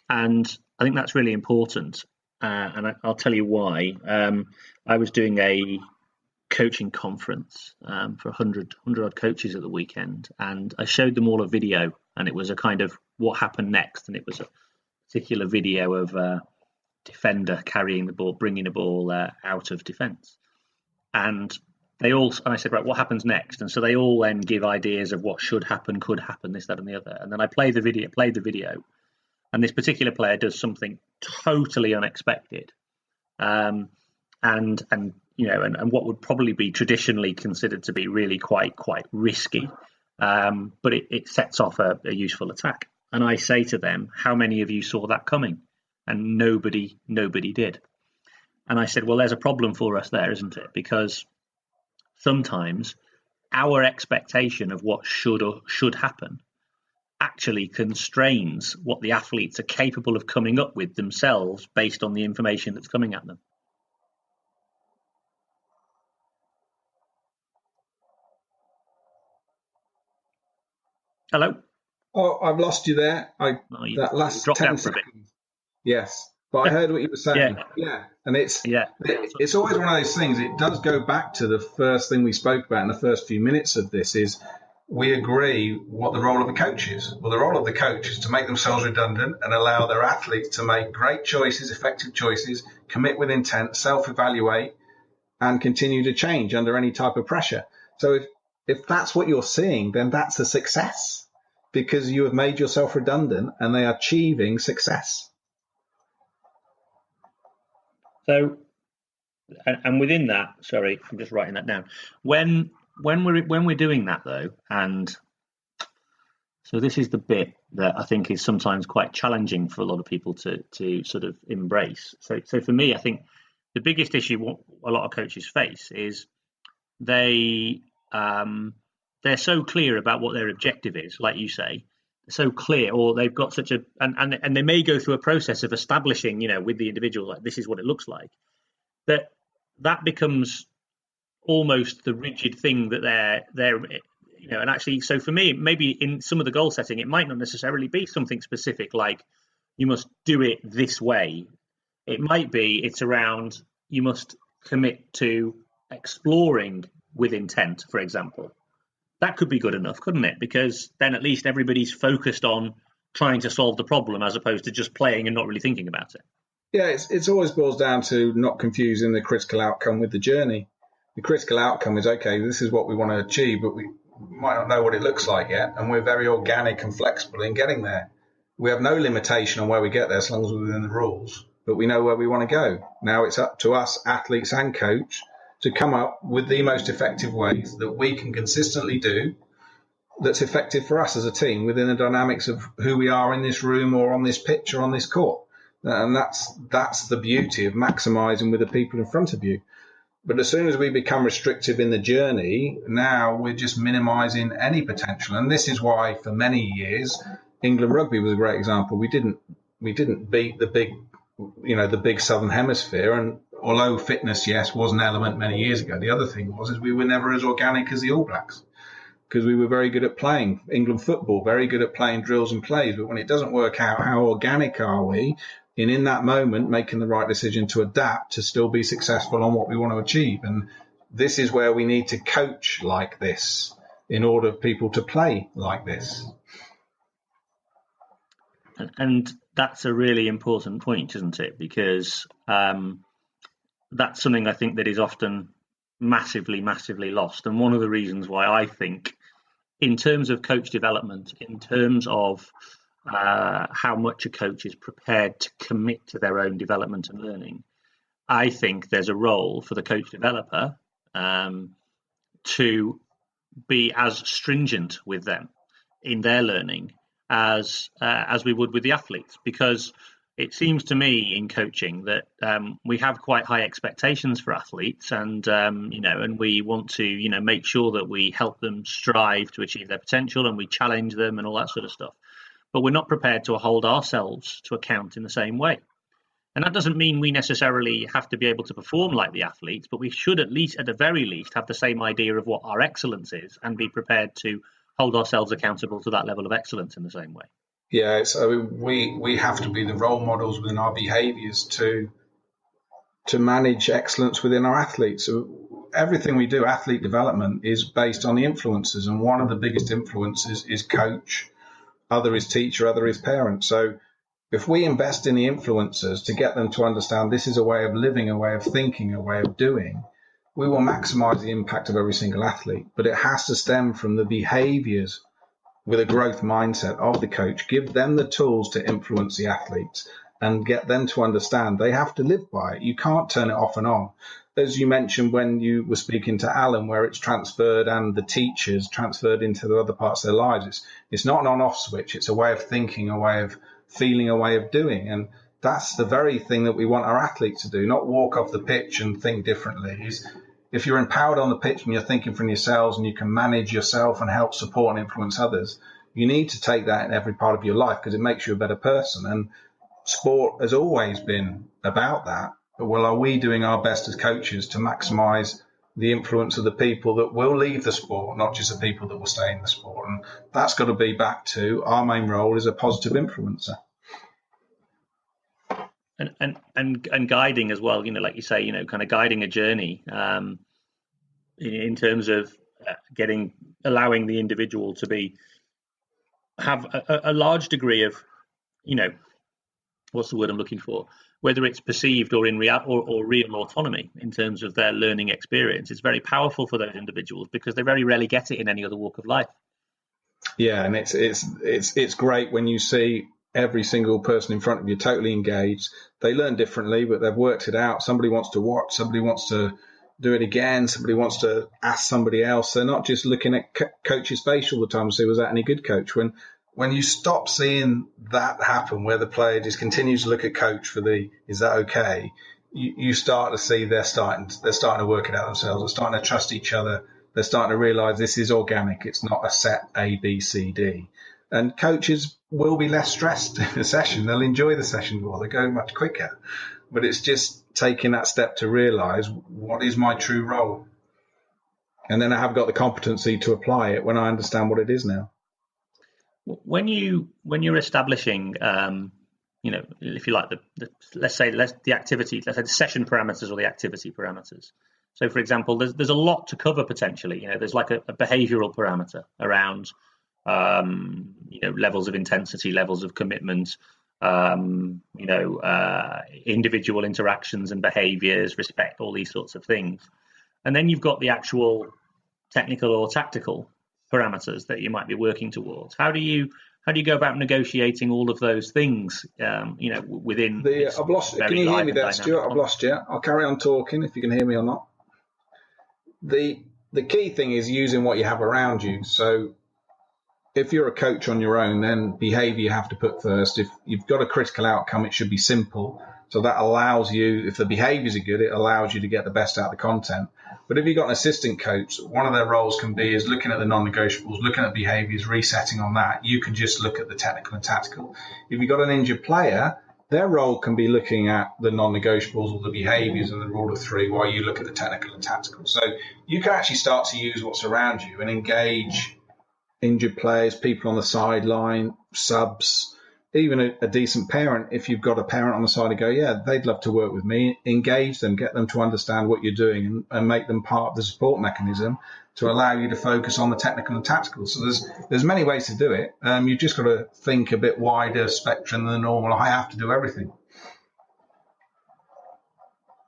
I think that's really important. And I'll tell you why. I was doing a coaching conference for 100 odd coaches at the weekend, and I showed them all a video, and it was a kind of what happened next, and it was a particular video of a defender carrying the ball, bringing the ball out of defence, and I said, right, what happens next? And so they all then give ideas of what should happen, could happen, this, that, and the other, and then I played the video, and this particular player does something totally unexpected, and what would probably be traditionally considered to be really quite risky, but it sets off a useful attack. And I say to them, how many of you saw that coming? And nobody did. And I said, well, there's a problem for us there, isn't it? Because sometimes our expectation of what should happen actually constrains what the athletes are capable of coming up with themselves based on the information that's coming at them. Hello? Oh, I've lost you there. That last 10 seconds. Yes, but I heard what you were saying. Yeah. And it's always one of those things. It does go back to the first thing we spoke about in the first few minutes of this is we agree what the role of a coach is. Well, the role of the coach is to make themselves redundant and allow their athletes to make great choices, effective choices, commit with intent, self-evaluate, and continue to change under any type of pressure. So if that's what you're seeing, then that's a success because you have made yourself redundant and they are achieving success. So, and within that, sorry, I'm just writing that down. When we're doing that though, and so this is the bit that I think is sometimes quite challenging for a lot of people to sort of embrace. So for me, I think the biggest issue what a lot of coaches face is they're so clear about what their objective is, like you say, so clear, or they've got such a and they may go through a process of establishing, with the individual, like this is what it looks like, that becomes almost the rigid thing that they're and actually, so for me, maybe in some of the goal setting, it might not necessarily be something specific like you must do it this way. It might be it's around you must commit to exploring with intent, for example. That could be good enough, couldn't it? Because then at least everybody's focused on trying to solve the problem as opposed to just playing and not really thinking about it. Yeah, it's always boils down to not confusing the critical outcome with the journey. The critical outcome is, okay, this is what we want to achieve, but we might not know what it looks like yet, and we're very organic and flexible in getting there. We have no limitation on where we get there as long as we're within the rules, but we know where we want to go. Now it's up to us, athletes and coach, to come up with the most effective ways that we can consistently do that's effective for us as a team within the dynamics of who we are in this room or on this pitch or on this court. And that's the beauty of maximising with the people in front of you. But as soon as we become restrictive in the journey, now we're just minimising any potential. And this is why for many years, England rugby was a great example. We didn't beat the big Southern Hemisphere. And although fitness, yes, was an element many years ago, the other thing was we were never as organic as the All Blacks because we were very good at playing England football, very good at playing drills and plays. But when it doesn't work out, how organic are we and in that moment making the right decision to adapt to still be successful on what we want to achieve. And this is where we need to coach like this in order for people to play like this. And that's a really important point, isn't it? Because that's something I think that is often massively lost. And one of the reasons why I think, in terms of coach development, in terms of how much a coach is prepared to commit to their own development and learning, I think there's a role for the coach developer to be as stringent with them in their learning as we would with the athletes, because it seems to me in coaching that we have quite high expectations for athletes, and and we want to make sure that we help them strive to achieve their potential, and we challenge them and all that sort of stuff. But we're not prepared to hold ourselves to account in the same way. And that doesn't mean we necessarily have to be able to perform like the athletes, but we should at the very least, have the same idea of what our excellence is and be prepared to hold ourselves accountable to that level of excellence in the same way. Yeah, so we have to be the role models within our behaviours to manage excellence within our athletes. So everything we do, athlete development, is based on the influences, and one of the biggest influences is coach, other is teacher, other is parent. So if we invest in the influencers to get them to understand this is a way of living, a way of thinking, a way of doing, we will maximize the impact of every single athlete. But it has to stem from the behaviors with a growth mindset of the coach. Give them the tools to influence the athletes and get them to understand they have to live by it. You can't turn it off and on. As you mentioned when you were speaking to Alan, where it's transferred and the teachers transferred into the other parts of their lives, it's not an on-off switch. It's a way of thinking, a way of feeling, a way of doing. And that's the very thing that we want our athletes to do, not walk off the pitch and think differently. If you're empowered on the pitch and you're thinking from yourselves and you can manage yourself and help support and influence others, you need to take that in every part of your life because it makes you a better person. And sport has always been about that. But well, are we doing our best as coaches to maximise the influence of the people that will leave the sport, not just the people that will stay in the sport? And that's got to be back to our main role as a positive influencer. And guiding as well, like you say, kind of guiding a journey in terms of allowing the individual to have a large degree of, what's the word I'm looking for? Whether it's perceived or in real or real autonomy in terms of their learning experience. It's very powerful for those individuals because they very rarely get it in any other walk of life. Yeah, and it's great when you see every single person in front of you totally engaged. They learn differently, but they've worked it out. Somebody wants to watch, somebody wants to do it again, somebody wants to ask somebody else. They're not just looking at coach's face all the time and say, was that any good, coach? When you stop seeing that happen, where the player just continues to look at coach for is that okay? You start to see they're starting to work it out themselves. They're starting to trust each other. They're starting to realise this is organic. It's not a set A, B, C, D. And coaches will be less stressed in a session. They'll enjoy the session more. They go much quicker. But it's just taking that step to realise what is my true role. And then I have got the competency to apply it when I understand what it is now. When you're establishing, if you like, let's say the session parameters or the activity parameters. So, for example, there's a lot to cover potentially. There's like a behavioural parameter around, levels of intensity, levels of commitment, individual interactions and behaviours, respect, all these sorts of things. And then you've got the actual technical or tactical parameters that you might be working towards. How do you go about negotiating all of those things? Within. I've lost. Can you hear me there, Stuart? I've lost you. I'll carry on talking if you can hear me or not. The key thing is using what you have around you. So if you're a coach on your own, then behaviour you have to put first. If you've got a critical outcome, it should be simple. So that allows you, if the behaviours are good, it allows you to get the best out of the content. But if you've got an assistant coach, one of their roles can be is looking at the non-negotiables, looking at behaviours, resetting on that. You can just look at the technical and tactical. If you've got an injured player, their role can be looking at the non-negotiables or the behaviours and the rule of three while you look at the technical and tactical. So you can actually start to use what's around you and engage injured players, people on the sideline, subs, even a decent parent, if you've got a parent on the side and go, yeah, they'd love to work with me, engage them, get them to understand what you're doing and make them part of the support mechanism to allow you to focus on the technical and tactical. So there's many ways to do it. You've just got to think a bit wider spectrum than the normal. I have to do everything.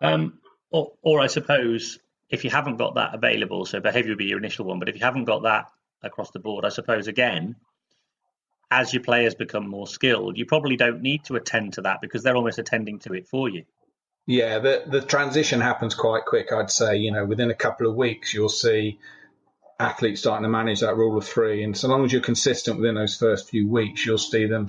Or I suppose if you haven't got that available, so behaviour would be your initial one, but if you haven't got that across the board, I suppose, again, as your players become more skilled, you probably don't need to attend to that because they're almost attending to it for you. Yeah, the transition happens quite quick, I'd say. Within a couple of weeks, you'll see athletes starting to manage that rule of three. And so long as you're consistent within those first few weeks, you'll see them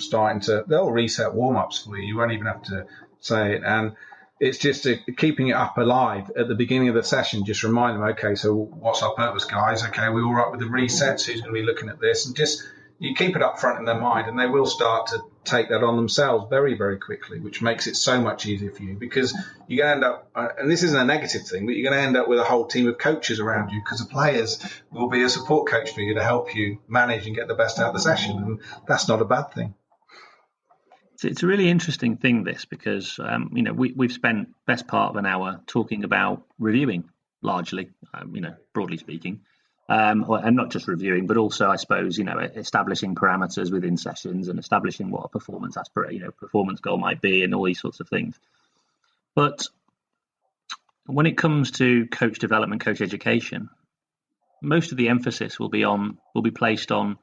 they'll reset warm-ups for you. You won't even have to say it. And it's just keeping it up alive at the beginning of the session. Just remind them, okay, so what's our purpose, guys? Okay, we're all right with the resets. Who's going to be looking at this? And just you keep it up front in their mind, and they will start to take that on themselves very, very quickly, which makes it so much easier for you because you're going to end up, and this isn't a negative thing, but you're going to end up with a whole team of coaches around you because the players will be a support coach for you to help you manage and get the best out of the session. And that's not a bad thing. It's a really interesting thing, this, because, we've spent best part of an hour talking about reviewing largely, broadly speaking. And not just reviewing, but also, I suppose, establishing parameters within sessions and establishing what a performance performance goal might be and all these sorts of things. But when it comes to coach development, coach education, most of the emphasis will be placed on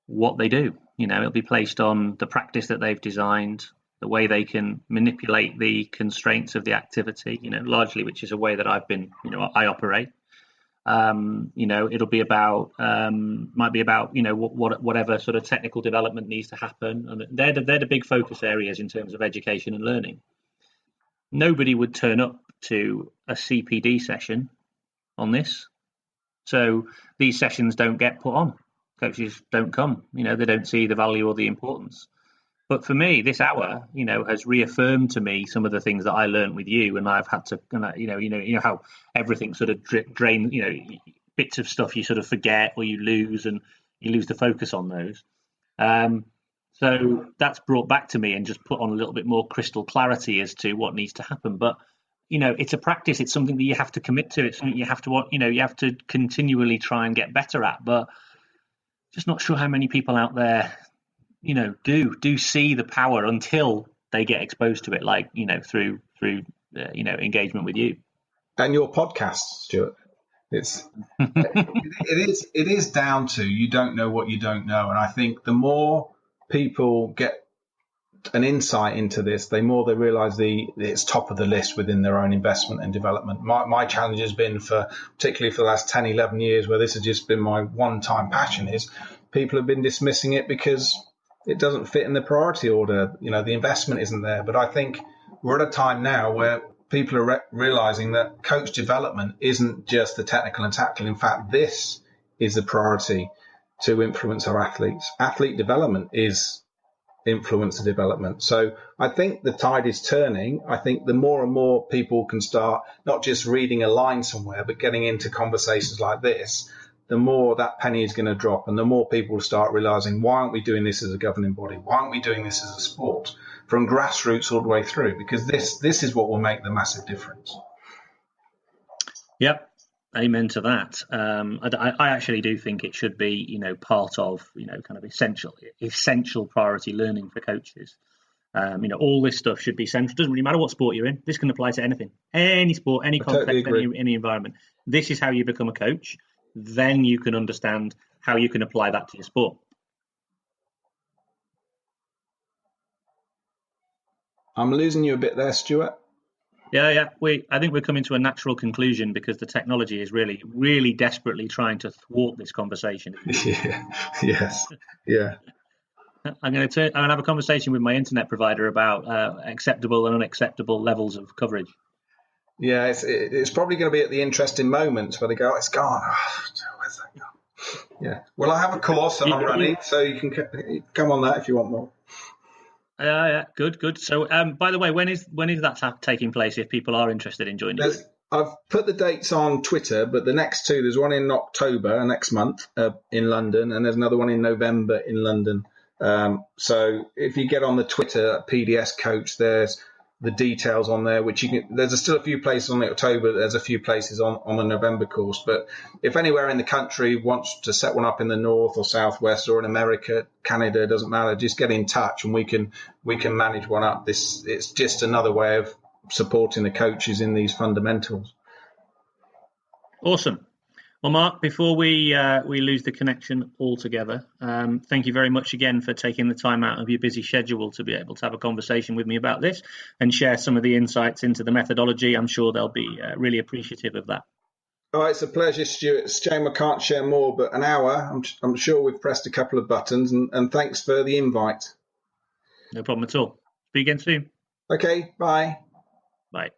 what they do. It'll be placed on the practice that they've designed, the way they can manipulate the constraints of the activity, largely, which is a way that I operate. It'll be about, might be about, whatever sort of technical development needs to happen. And they're the big focus areas in terms of education and learning. Nobody would turn up to a CPD session on this. So these sessions don't get put on. Coaches don't come, they don't see the value or the importance. But for me, this hour, has reaffirmed to me some of the things that I learned with you, and I've had to, how everything sort of drains, bits of stuff you sort of forget or you lose, and you lose the focus on those. So that's brought back to me and just put on a little bit more crystal clarity as to what needs to happen. But it's a practice. It's something that you have to commit to. It's something you have to, you have to continually try and get better at. But just not sure how many people out there do see the power until they get exposed to it, like, through engagement with you. And your podcast, Stuart. It is down to you don't know what you don't know. And I think the more people get an insight into this, the more they realize it's top of the list within their own investment and development. My challenge has been particularly for the last 10, 11 years, where this has just been my one-time passion, is people have been dismissing it because it doesn't fit in the priority order. The investment isn't there. But I think we're at a time now where people are realizing that coach development isn't just the technical and tactical. In fact, this is the priority to influence our athletes. Athlete development is influencer development. So I think the tide is turning. I think the more and more people can start not just reading a line somewhere, but getting into conversations like this, the more that penny is going to drop, and the more people start realizing, why aren't we doing this as a governing body? Why aren't we doing this as a sport, from grassroots all the way through? Because this is what will make the massive difference. Yep. Amen to that. I actually do think it should be, part of, kind of essential priority learning for coaches. All this stuff should be central. Doesn't really matter what sport you're in. This can apply to anything, any sport, any context, any environment. This is how you become a coach. Then you can understand how you can apply that to your sport. I'm losing you a bit there, Stuart. Yeah. I think we're coming to a natural conclusion because the technology is really, really desperately trying to thwart this conversation. Yeah. I'm going to have a conversation with my internet provider about acceptable and unacceptable levels of coverage. Yeah, it's probably going to be at the interesting moments where they go, it's gone. Oh, where's that gone? Yeah. Well, I have a course that I'm running, so you can come on that if you want more. Yeah, good. So, by the way, when is that taking place? If people are interested in joining, I've put the dates on Twitter, but the next there's one in October next month in London, and there's another one in November in London. So if you get on the Twitter at PDS Coach, there's the details on there, which you can. There's still a few places on the October. There's a few places on the November course. But if anywhere in the country wants to set one up in the north or southwest or in America, Canada, doesn't matter. Just get in touch and we can manage one up. It's just another way of supporting the coaches in these fundamentals. Awesome. Well, Mark, before we lose the connection altogether, thank you very much again for taking the time out of your busy schedule to be able to have a conversation with me about this and share some of the insights into the methodology. I'm sure they'll be really appreciative of that. Oh, it's a pleasure, Stuart. It's a shame I can't share more, but an hour, I'm sure we've pressed a couple of buttons, and thanks for the invite. No problem at all. Speak again soon. Okay, bye. Bye.